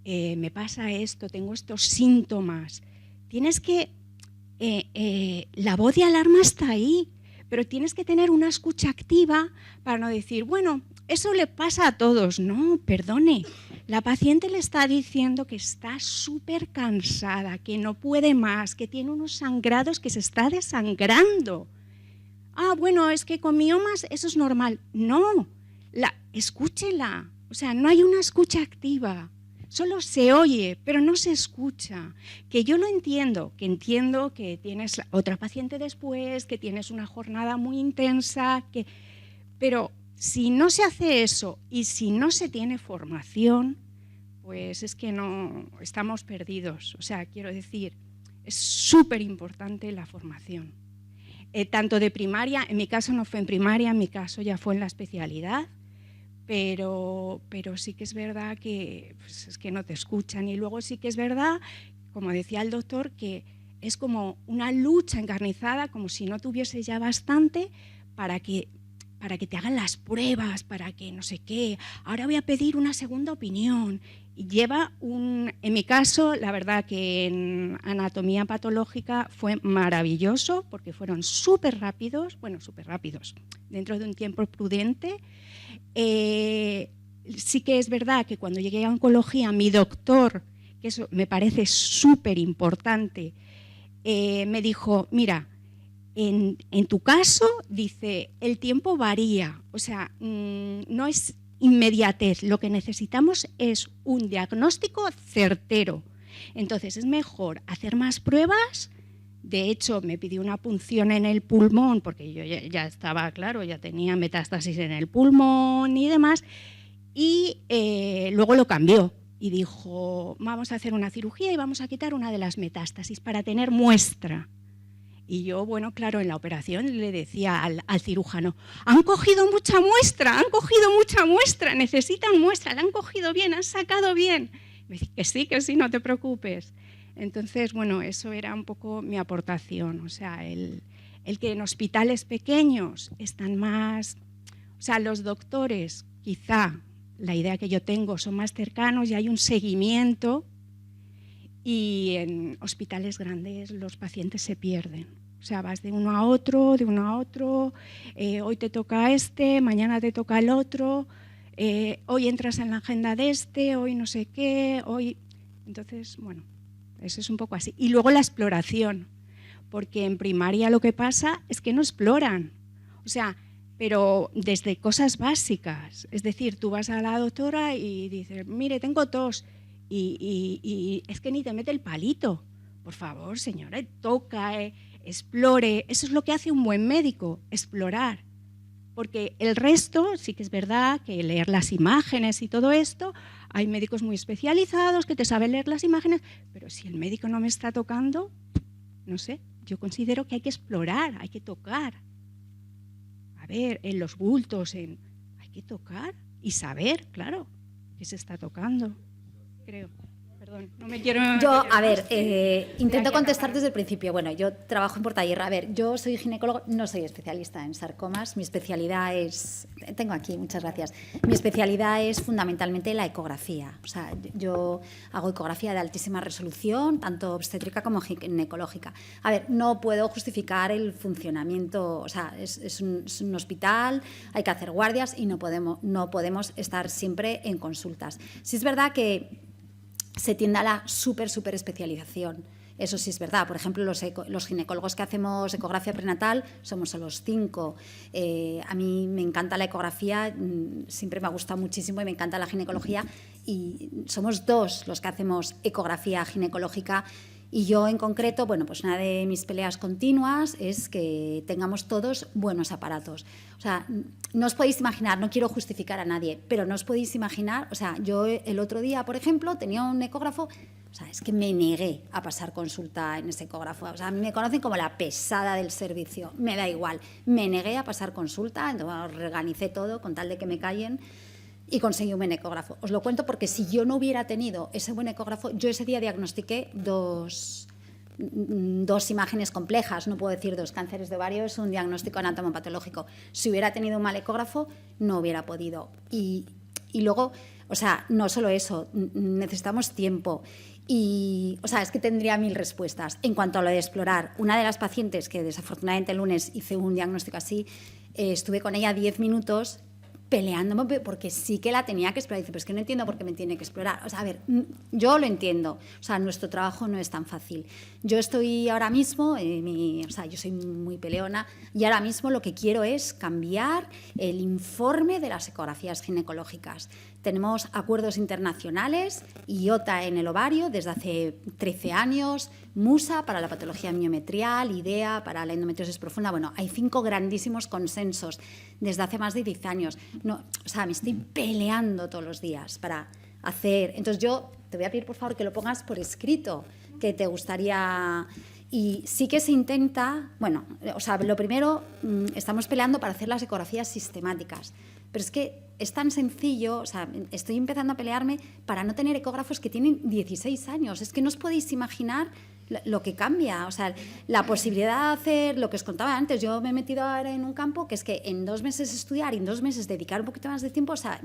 me pasa esto, tengo estos síntomas, tienes que, la voz de alarma está ahí, pero tienes que tener una escucha activa para no decir, bueno, eso le pasa a todos. No, perdone, la paciente le está diciendo que está súper cansada, que no puede más, que tiene unos sangrados, que se está desangrando. Ah, bueno, es que con miomas eso es normal. No, escúchela. O sea, no hay una escucha activa. Solo se oye, pero no se escucha. Que yo lo entiendo, que tienes otra paciente después, que tienes una jornada muy intensa, pero si no se hace eso y si no se tiene formación, pues es que no, estamos perdidos. O sea, quiero decir, es súper importante la formación. Tanto de primaria, en mi caso no fue en primaria, en mi caso ya fue en la especialidad, pero sí que es verdad que, pues es que no te escuchan. Y luego sí que es verdad, como decía el doctor, que es como una lucha encarnizada, como si no tuviese ya bastante para que te hagan las pruebas, para que no sé qué. Ahora voy a pedir una segunda opinión Lleva en mi caso, la verdad que en anatomía patológica fue maravilloso porque fueron súper rápidos, dentro de un tiempo prudente. Sí que es verdad que cuando llegué a oncología, mi doctor, que eso me parece súper importante, me dijo, mira, en tu caso, dice, el tiempo varía, o sea, no es inmediatez, lo que necesitamos es un diagnóstico certero. Entonces es mejor hacer más pruebas. De hecho, me pidió una punción en el pulmón, porque yo ya estaba, claro, ya tenía metástasis en el pulmón y demás, y luego lo cambió y dijo, vamos a hacer una cirugía y vamos a quitar una de las metástasis para tener muestra. Y yo, bueno, claro, en la operación le decía al cirujano, han cogido mucha muestra, necesitan muestra, la han cogido bien, han sacado bien. Me dice que sí, no te preocupes. Entonces, bueno, eso era un poco mi aportación, o sea, el que en hospitales pequeños están más, o sea, los doctores, quizá la idea que yo tengo, son más cercanos y hay un seguimiento, y en hospitales grandes los pacientes se pierden. O sea, vas de uno a otro, hoy te toca este, mañana te toca el otro, hoy entras en la agenda de este, hoy no sé qué, hoy... Entonces, bueno, eso es un poco así. Y luego la exploración, porque en primaria lo que pasa es que no exploran. O sea, pero desde cosas básicas. Es decir, tú vas a la doctora y dices, mire, tengo tos, y es que ni te mete el palito. Por favor, señora, toca, explore. Eso es lo que hace un buen médico, explorar. Porque el resto, sí que es verdad que leer las imágenes y todo esto, hay médicos muy especializados que te saben leer las imágenes, pero si el médico no me está tocando, no sé, yo considero que hay que explorar, hay que tocar. A ver, en los bultos, hay que tocar y saber, claro, qué se está tocando, creo. Perdón, no me quiero... Yo, a ver, intento contestar desde el principio. Bueno, yo trabajo en Portahierra. A ver, yo soy ginecólogo, no soy especialista en sarcomas. Mi especialidad es... Tengo aquí, muchas gracias. Mi especialidad es fundamentalmente la ecografía. O sea, yo hago ecografía de altísima resolución, tanto obstétrica como ginecológica. A ver, no puedo justificar el funcionamiento... O sea, es un hospital, hay que hacer guardias y no podemos estar siempre en consultas. Sí es verdad que se tiende a la súper especialización. Eso sí es verdad. Por ejemplo, los ginecólogos que hacemos ecografía prenatal somos solo 5. A mí me encanta la ecografía, siempre me ha gustado muchísimo y me encanta la ginecología. Y somos 2 los que hacemos ecografía ginecológica. Y yo en concreto, bueno, pues una de mis peleas continuas es que tengamos todos buenos aparatos. O sea, no os podéis imaginar, no quiero justificar a nadie, pero no os podéis imaginar, o sea, yo el otro día, por ejemplo, tenía un ecógrafo, o sea, es que me negué a pasar consulta en ese ecógrafo. O sea, a mí me conocen como la pesada del servicio, me da igual. Me negué a pasar consulta, entonces organicé todo con tal de que me callen. Y conseguí un buen ecógrafo. Os lo cuento porque si yo no hubiera tenido ese buen ecógrafo, yo ese día diagnostiqué dos imágenes complejas, no puedo decir 2 cánceres de ovario, es un diagnóstico anatomopatológico. Si hubiera tenido un mal ecógrafo, no hubiera podido. Y luego, o sea, no solo eso, necesitamos tiempo. Y, o sea, es que tendría 1000 respuestas. En cuanto a lo de explorar, una de las pacientes que desafortunadamente el lunes hice un diagnóstico así, estuve con ella 10 minutos peleándome porque sí que la tenía que explorar. Dice, pero es que no entiendo por qué me tiene que explorar. O sea, a ver, yo lo entiendo. O sea, nuestro trabajo no es tan fácil. Yo estoy ahora mismo, o sea, yo soy muy peleona y ahora mismo lo que quiero es cambiar el informe de las ecografías ginecológicas. Tenemos acuerdos internacionales, IOTA en el ovario desde hace 13 años, MUSA para la patología miometrial, IDEA para la endometriosis profunda. Bueno, hay 5 grandísimos consensos desde hace más de 10 años. No, o sea, me estoy peleando todos los días para hacer... Entonces yo te voy a pedir, por favor, que lo pongas por escrito, que te gustaría... Y sí que se intenta... Bueno, o sea, lo primero, estamos peleando para hacer las ecografías sistemáticas. Pero es que es tan sencillo, o sea, estoy empezando a pelearme para no tener ecógrafos que tienen 16 años. Es que no os podéis imaginar lo que cambia. O sea, la posibilidad de hacer lo que os contaba antes. Yo me he metido ahora en un campo que es que en 2 meses estudiar y en 2 meses dedicar un poquito más de tiempo, o sea,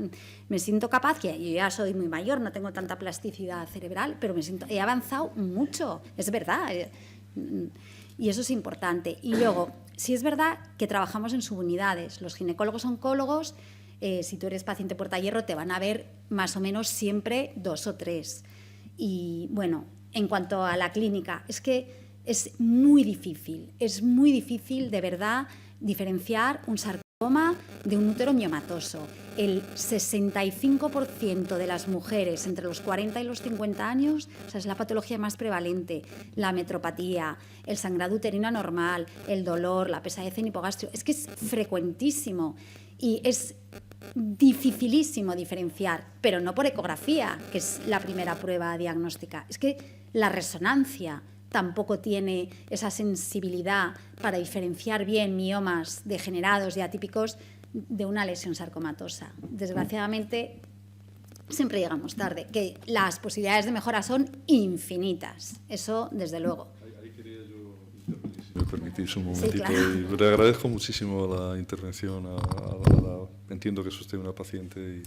me siento capaz, que yo ya soy muy mayor, no tengo tanta plasticidad cerebral, pero he avanzado mucho, es verdad. Y eso es importante. Y luego, sí es verdad que trabajamos en subunidades. Los ginecólogos oncólogos, si tú eres paciente Puerta Hierro, te van a ver más o menos siempre 2 o 3. Y bueno, en cuanto a la clínica, es que es muy difícil de verdad diferenciar un sarcoma de un útero miomatoso. El 65% de las mujeres entre los 40 y los 50 años, o sea, es la patología más prevalente, la metropatía, el sangrado uterino anormal, el dolor, la pesadez en hipogastrio, es que es frecuentísimo y es dificilísimo diferenciar, pero no por ecografía, que es la primera prueba diagnóstica, es que la resonancia tampoco tiene esa sensibilidad para diferenciar bien miomas degenerados y atípicos de una lesión sarcomatosa. Desgraciadamente, siempre llegamos tarde, que las posibilidades de mejora son infinitas, eso desde luego. Ahí quería yo intervenir, si me permitís un momentito. Sí, claro. Y le agradezco muchísimo la intervención. Entiendo que es usted una paciente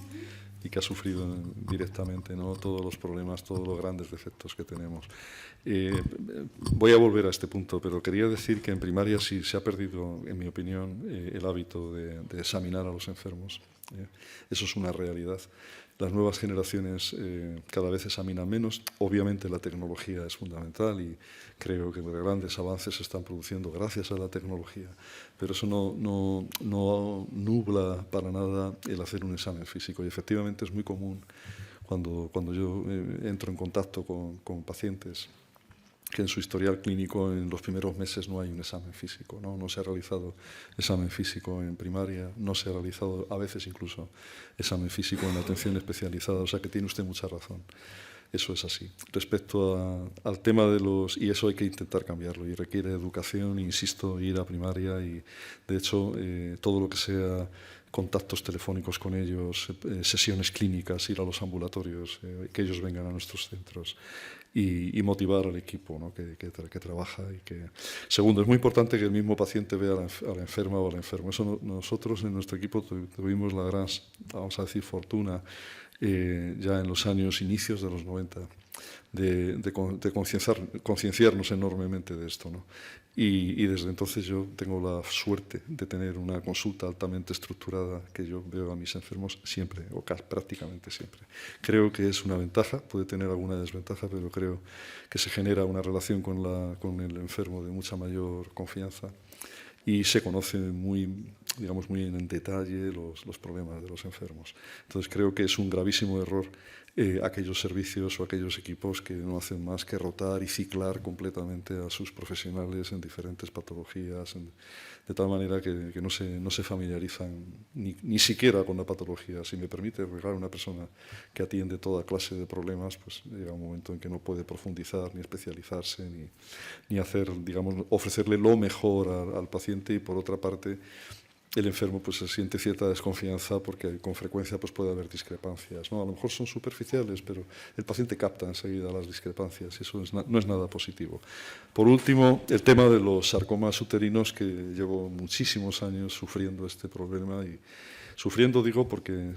y que ha sufrido directamente, ¿no?, todos los problemas, todos los grandes defectos que tenemos. Voy a volver a este punto, pero quería decir que en primaria sí se ha perdido, en mi opinión, el hábito de examinar a los enfermos. Eso es una realidad. Las nuevas generaciones cada vez examinan menos. Obviamente la tecnología es fundamental y creo que grandes avances se están produciendo gracias a la tecnología, pero eso no nubla para nada el hacer un examen físico. Y efectivamente es muy común cuando yo entro en contacto con pacientes que en su historial clínico en los primeros meses no hay un examen físico, no se ha realizado examen físico en primaria, no se ha realizado a veces incluso examen físico en la atención especializada, o sea que tiene usted mucha razón. Eso es así. Respecto al tema de y eso hay que intentar cambiarlo y requiere educación, insisto, ir a primaria y de hecho todo lo que sea contactos telefónicos con ellos, sesiones clínicas, ir a los ambulatorios, que ellos vengan a nuestros centros y motivar al equipo, ¿no?, que trabaja. Segundo, es muy importante que el mismo paciente vea a la enferma o al enfermo. Eso nosotros en nuestro equipo tuvimos la gran, vamos a decir, fortuna ya en los inicios de los 90 de concienciarnos enormemente de esto, ¿no? Y desde entonces yo tengo la suerte de tener una consulta altamente estructurada que yo veo a mis enfermos siempre, o prácticamente siempre. Creo que es una ventaja, puede tener alguna desventaja, pero creo que se genera una relación con el enfermo de mucha mayor confianza y se conoce muy en detalle los problemas de los enfermos. Entonces creo que es un gravísimo error aquellos servicios o aquellos equipos que no hacen más que rotar y ciclar completamente a sus profesionales en diferentes patologías, de tal manera que no se familiarizan ni siquiera con la patología. Si me permite, porque claro, una persona que atiende toda clase de problemas, pues llega un momento en que no puede profundizar, ni especializarse, ni hacer, ofrecerle lo mejor al paciente, y por otra parte, el enfermo pues se siente cierta desconfianza porque con frecuencia pues puede haber discrepancias, ¿no? A lo mejor son superficiales, pero el paciente capta enseguida las discrepancias y eso no es nada positivo. Por último, el tema de los sarcomas uterinos, que llevo muchísimos años sufriendo este problema y sufriendo digo porque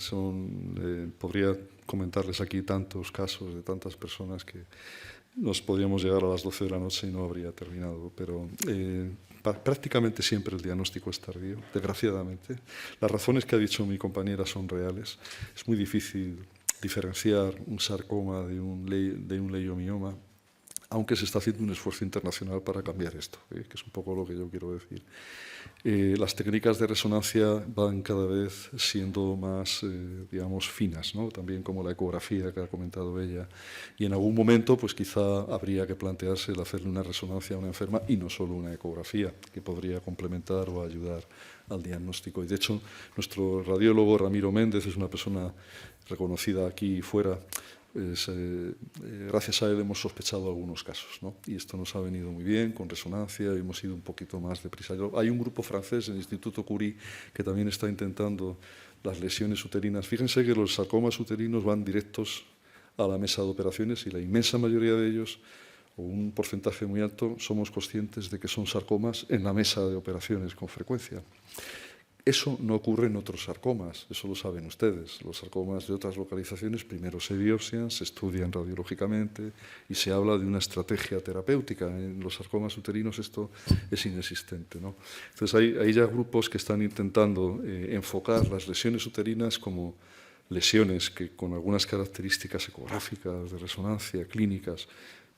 podría comentarles aquí tantos casos de tantas personas que nos podríamos llegar a las 12 de la noche y no habría terminado, pero prácticamente siempre el diagnóstico es tardío, desgraciadamente. Las razones que ha dicho mi compañera son reales. Es muy difícil diferenciar un sarcoma de un leiomioma, aunque se está haciendo un esfuerzo internacional para cambiar esto, que es un poco lo que yo quiero decir. Las técnicas de resonancia van cada vez siendo más, finas, ¿no? También como la ecografía que ha comentado ella. Y en algún momento, pues quizá habría que plantearse el hacerle una resonancia a una enferma y no solo una ecografía, que podría complementar o ayudar al diagnóstico. Y de hecho, nuestro radiólogo Ramiro Méndez es una persona reconocida aquí y fuera. Gracias a él hemos sospechado algunos casos, ¿no? Y esto nos ha venido muy bien, con resonancia, y hemos ido un poquito más deprisa. Hay un grupo francés, el Instituto Curie, que también está intentando las lesiones uterinas. Fíjense que los sarcomas uterinos van directos a la mesa de operaciones y la inmensa mayoría de ellos o un porcentaje muy alto, somos conscientes de que son sarcomas en la mesa de operaciones con frecuencia. Eso no ocurre en otros sarcomas, eso lo saben ustedes. Los sarcomas de otras localizaciones primero se biopsian, se estudian radiológicamente y se habla de una estrategia terapéutica. En los sarcomas uterinos esto es inexistente, ¿no? Entonces hay ya grupos que están intentando enfocar las lesiones uterinas como lesiones que con algunas características ecográficas, de resonancia, clínicas,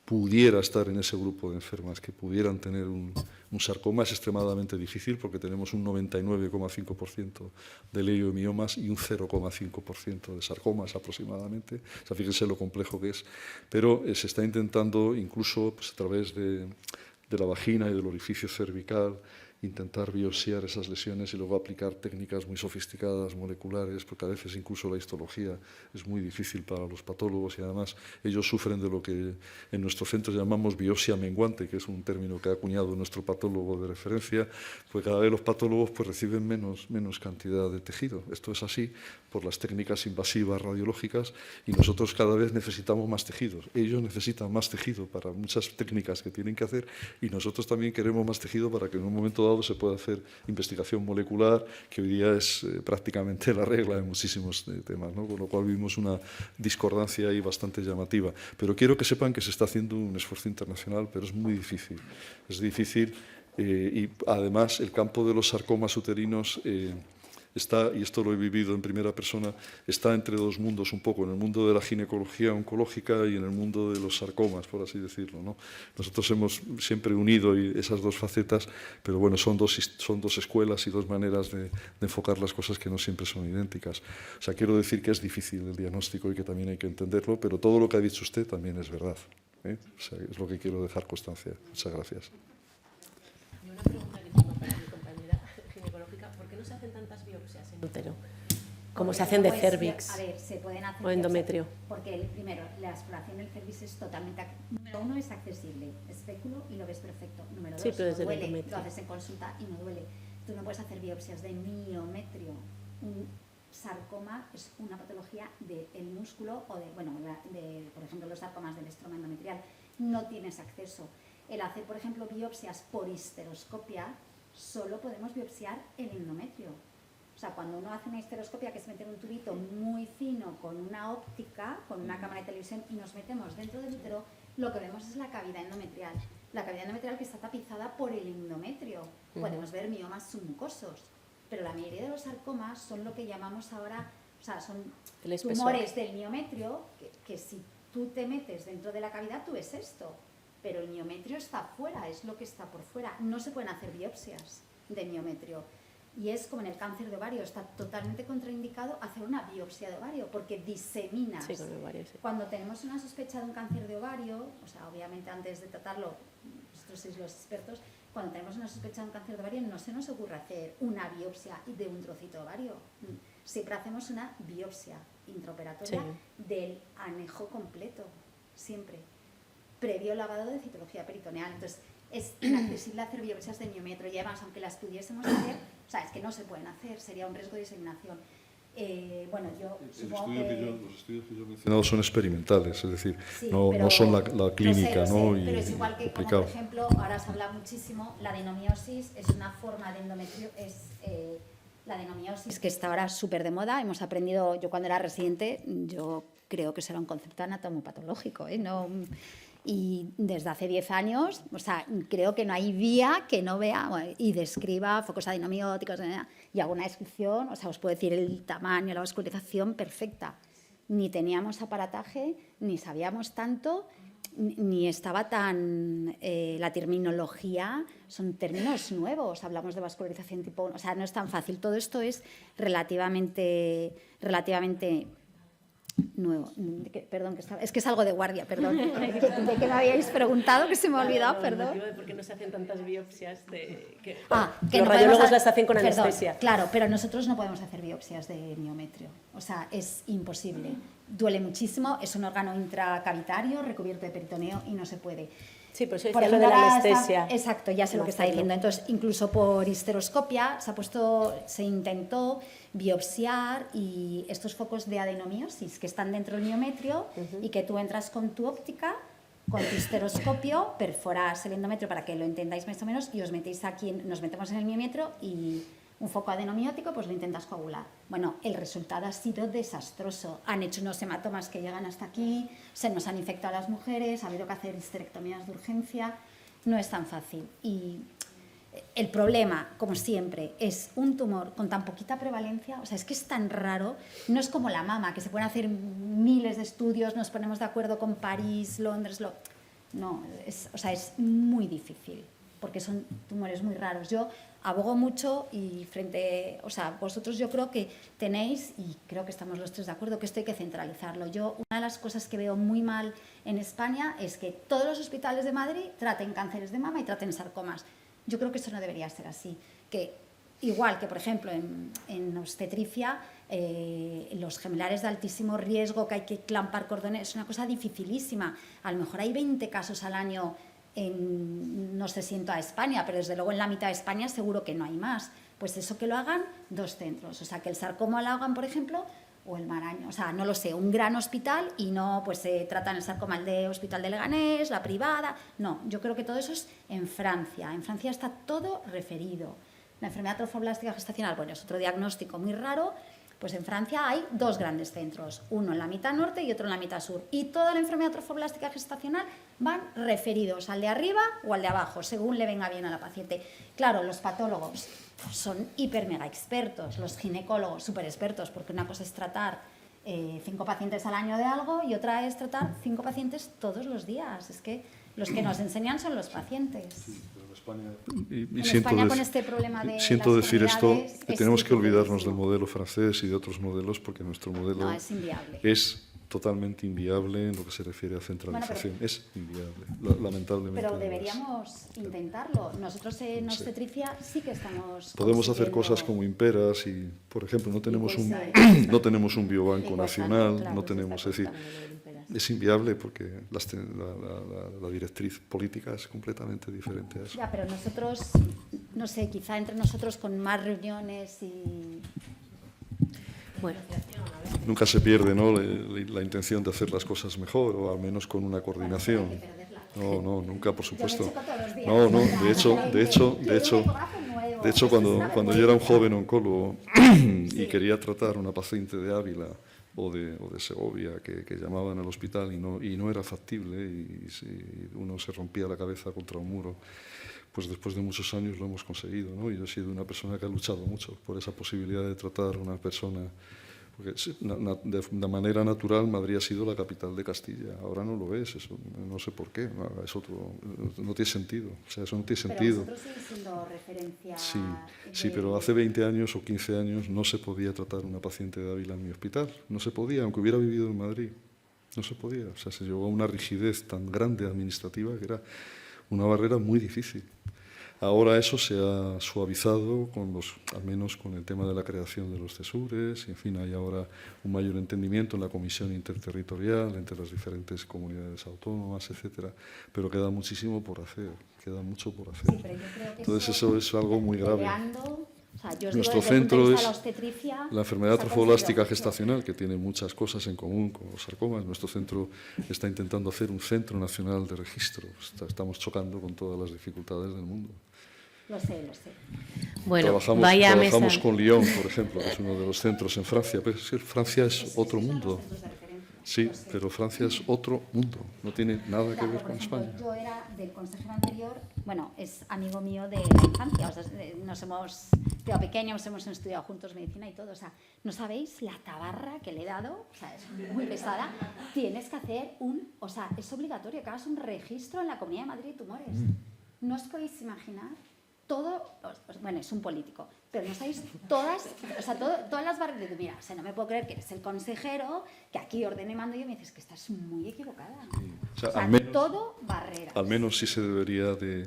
pudiera estar en ese grupo de enfermas que pudieran tener un sarcoma. Es extremadamente difícil porque tenemos un 99,5% de leiomiomas y un 0,5% de sarcomas aproximadamente. O sea, fíjense lo complejo que es. Pero se está intentando, incluso pues, a través de la vagina y del orificio cervical, intentar biopsiar esas lesiones y luego aplicar técnicas muy sofisticadas, moleculares, porque a veces incluso la histología es muy difícil para los patólogos y además ellos sufren de lo que en nuestro centro llamamos biopsia menguante, que es un término que ha acuñado nuestro patólogo de referencia, pues cada vez los patólogos pues, reciben menos cantidad de tejido. Esto es así por las técnicas invasivas radiológicas y nosotros cada vez necesitamos más tejidos. Ellos necesitan más tejido para muchas técnicas que tienen que hacer y nosotros también queremos más tejido para que en un momento dado se puede hacer investigación molecular, que hoy día es prácticamente la regla en muchísimos temas, ¿no? Con lo cual vimos una discordancia ahí bastante llamativa. Pero quiero que sepan que se está haciendo un esfuerzo internacional, pero es muy difícil. Es difícil y además el campo de los sarcomas uterinos está, y esto lo he vivido en primera persona, está entre dos mundos un poco, en el mundo de la ginecología oncológica y en el mundo de los sarcomas, por así decirlo, ¿no? Nosotros hemos siempre unido esas dos facetas, pero bueno, son dos escuelas y dos maneras de enfocar las cosas que no siempre son idénticas. O sea, quiero decir que es difícil el diagnóstico y que también hay que entenderlo, pero todo lo que ha dicho usted también es verdad, ¿eh? O sea, es lo que quiero dejar constancia. Muchas gracias. Y una pregunta que tengo para mi compañera ginecológica, ¿por qué no se hacen tantas biopsias en útero como se hacen de cervix A ver, se pueden hacer o endometrio? Porque primero, la exploración del cervix es totalmente... Número uno, es accesible, espéculo y lo ves perfecto. Número Sí, dos, pero desde no el duele, endometrio. lo haces en consulta y no duele. Tú no puedes hacer biopsias de miometrio. Un sarcoma es una patología del músculo o de, bueno, por ejemplo, los sarcomas del estroma endometrial. No tienes acceso. El hacer, por ejemplo, biopsias por histeroscopia, solo podemos biopsiar el endometrio. O sea, cuando uno hace una histeroscopia, que es meter un tubito muy fino con una óptica, con una cámara de televisión, y nos metemos dentro del útero, lo que vemos es la cavidad endometrial. La cavidad endometrial que está tapizada por el endometrio. Podemos ver miomas submucosos, pero la mayoría de los sarcomas son lo que llamamos ahora, o sea, son tumores del miometrio, que si tú te metes dentro de la cavidad, tú ves esto. Pero el miometrio está fuera, es lo que está por fuera. No se pueden hacer biopsias de miometrio. Y es como en el cáncer de ovario, está totalmente contraindicado hacer una biopsia de ovario, porque diseminas. Sí, con el ovario, sí. Cuando tenemos una sospecha de un cáncer de ovario, o sea, obviamente antes de tratarlo, vosotros sois los expertos, cuando tenemos una sospecha de un cáncer de ovario no se nos ocurre hacer una biopsia de un trocito de ovario. Siempre hacemos una biopsia intraoperatoria del anejo completo, siempre. Previo lavado de citología peritoneal. Entonces, es inaccesible hacer biopsias de miometrio y además, aunque las pudiésemos hacer, o sea, es que no se pueden hacer, sería un riesgo de diseminación. Bueno, yo supongo que... Los estudios que yo he mencionado son experimentales, es decir, sí, no son la clínica, lo sé, ¿no? Pero es igual que, como por ejemplo, ahora se habla muchísimo, la adenomiosis es una forma de endometrio, la adenomiosis que está ahora súper de moda. Hemos aprendido, yo cuando era residente, yo creo que será un concepto anatomopatológico, ¿eh? No... Y desde hace 10 años, o sea, creo que no hay vía que no vea y describa focos adenomióticos y haga una descripción, o sea, os puedo decir el tamaño, la vascularización perfecta. Ni teníamos aparataje, ni sabíamos tanto, ni estaba tan... la terminología, son términos nuevos, hablamos de vascularización tipo 1, o sea, no es tan fácil. Todo esto es relativamente nuevo. Perdón, es que salgo de guardia, perdón. ¿De qué me habíais preguntado? Que se me ha olvidado, perdón. ¿Por qué no se hacen tantas biopsias? Que los radiólogos las hacen con anestesia. Claro, pero nosotros no podemos hacer biopsias de miometrio. O sea, es imposible. Duele muchísimo, es un órgano intracavitario recubierto de peritoneo y no se puede. Sí, por eso decía lo de la anestesia. Exacto, ya sé lo que está diciendo. Entonces, incluso por histeroscopia se intentó biopsiar y estos focos de adenomiosis que están dentro del miometrio y que tú entras con tu óptica con cisteroscopio, perforas el endometrio para que lo entendáis más o menos y os metéis aquí, nos metemos en el miometrio y un foco adenomiótico, pues lo intentas coagular. Bueno, el resultado ha sido desastroso. Han hecho unos hematomas que llegan hasta aquí, se nos han infectado a las mujeres, ha habido que hacer histerectomías de urgencia. No es tan fácil. Y el problema, como siempre, es un tumor con tan poquita prevalencia, o sea, es que es tan raro, no es como la mama, que se pueden hacer miles de estudios, nos ponemos de acuerdo con París, Londres, no, o sea, es muy difícil, porque son tumores muy raros. Yo abogo mucho y o sea, vosotros yo creo que tenéis, y creo que estamos los tres de acuerdo, que esto hay que centralizarlo. Yo, una de las cosas que veo muy mal en España es que todos los hospitales de Madrid traten cánceres de mama y traten sarcomas. Yo creo que eso no debería ser así. Que igual que, por ejemplo, en obstetricia, los gemelares de altísimo riesgo, que hay que clampar cordones, es una cosa dificilísima. A lo mejor hay 20 casos al año no sé si en toda España, pero desde luego en la mitad de España seguro que no hay más. Pues eso que lo hagan 2 centros. O sea, que el sarcoma lo hagan, por ejemplo, o el maraño. O sea, no lo sé, un gran hospital y no pues se tratan el sarcoma el de Hospital de Leganés, la privada. No, yo creo que todo eso es en Francia. En Francia está todo referido. La enfermedad trofoblástica gestacional, bueno, es otro diagnóstico muy raro. Pues en Francia hay 2 grandes centros, uno en la mitad norte y otro en la mitad sur. Y toda la enfermedad trofoblástica gestacional van referidos al de arriba o al de abajo, según le venga bien a la paciente. Claro, los patólogos son hiper mega expertos, los ginecólogos súper expertos, porque una cosa es tratar 5 pacientes al año de algo y otra es tratar 5 pacientes todos los días. Es que los que nos enseñan son los pacientes. Sí, pero en España, España con este problema de siento las decir esto, comunidades, tenemos que olvidarnos del dificilísimo. modelo francés y de otros modelos, porque nuestro modelo No, es inviable. es totalmente inviable en lo que se refiere a centralización. Bueno, es inviable, lamentablemente. Pero no lo es. deberíamos intentarlo. Nosotros en obstetricia sí que estamos Podemos hacer consiguiendo- cosas como imperas y, por ejemplo, no tenemos un Igual, no tenemos un biobanco Igual, nacional, claro, no eso tenemos, es decir, es inviable porque la directriz política es completamente diferente a eso. Ya, pero nosotros, no sé, quizá entre nosotros con más reuniones y... Bueno, Nunca se pierde, ¿no?, la intención de hacer las cosas mejor, o al menos con una coordinación. No, nunca, por supuesto. No, de hecho, cuando yo era un joven oncólogo y quería tratar a una paciente de Ávila o de Segovia que llamaban al hospital y no era factible y uno se rompía la cabeza contra un muro, pues después de muchos años lo hemos conseguido, ¿no? Y yo he sido una persona que ha luchado mucho por esa posibilidad de tratar a una persona, porque de manera natural Madrid ha sido la capital de Castilla, ahora no lo es, eso no sé por qué, no tiene sentido, o sea, eso no tiene sentido. Pero vosotros seguís siendo referencia... Sí, pero hace 20 años o 15 años no se podía tratar a una paciente de Ávila en mi hospital, no se podía, aunque hubiera vivido en Madrid, no se podía, o sea, se llegó a una rigidez tan grande administrativa que era una barrera muy difícil. Ahora eso se ha suavizado, al menos con el tema de la creación de los CESURES, y en fin, hay ahora un mayor entendimiento en la comisión interterritorial entre las diferentes comunidades autónomas, etcétera, pero queda muchísimo por hacer, queda mucho por hacer. Sí, pero yo creo que entonces eso es algo muy grave. peleando, o sea, yo os Nuestro digo, desde el punto centro de es vista de la obstetricia, la enfermedad se ha trofoblástica conseguido mucho. gestacional, que tiene muchas cosas en común con los sarcomas. Nuestro centro está intentando hacer un centro nacional de registro. Estamos chocando con todas las dificultades del mundo. Lo sé. bueno, Trabajamos mesa. con Lyon, por ejemplo, que es uno de los centros en Francia. Pero es que Francia es otro mundo. Sí, pero Francia es otro mundo. No tiene nada que ver Por con ejemplo, España. yo era del consejero anterior, bueno, es amigo mío de la infancia, o sea, nos hemos estudiado pequeños, hemos estudiado juntos medicina y todo, o sea, no sabéis la tabarra que le he dado, o sea, es muy pesada. Tienes que hacer o sea, es obligatorio que hagas un registro en la Comunidad de Madrid de tumores. No os podéis imaginar todo, bueno, es un político, pero no sabéis todas las barreras de, mira, o sea, no me puedo creer que eres el consejero, que aquí ordene y mando, y yo me dices que estás muy equivocada. O sea, O sea, al menos- todo barreras. Al menos sí se debería de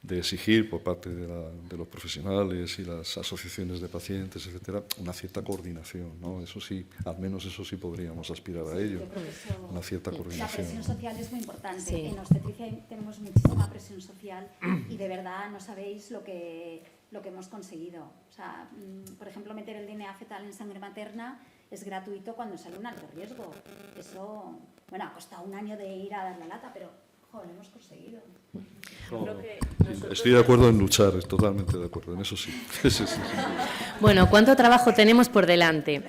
exigir por parte de los profesionales y las asociaciones de pacientes, etcétera, una cierta coordinación, ¿no? Eso sí, al menos eso sí podríamos aspirar a ello, Yo creo que eso- una cierta La coordinación. presión social es muy importante. Sí. En obstetricia tenemos muchísima presión social y de verdad no sabéis lo que hemos conseguido. O sea, por ejemplo, meter el DNA fetal en sangre materna es gratuito cuando sale un alto riesgo. Eso, bueno, ha costado un año de ir a dar la lata, pero Estoy de acuerdo en luchar, totalmente de acuerdo, en eso sí. Sí. Bueno, ¿cuánto trabajo tenemos por delante?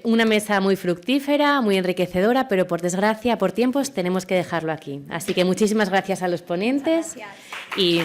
Una mesa muy fructífera, muy enriquecedora, pero por desgracia, por tiempos, tenemos que dejarlo aquí. Así que muchísimas gracias a los ponentes. Y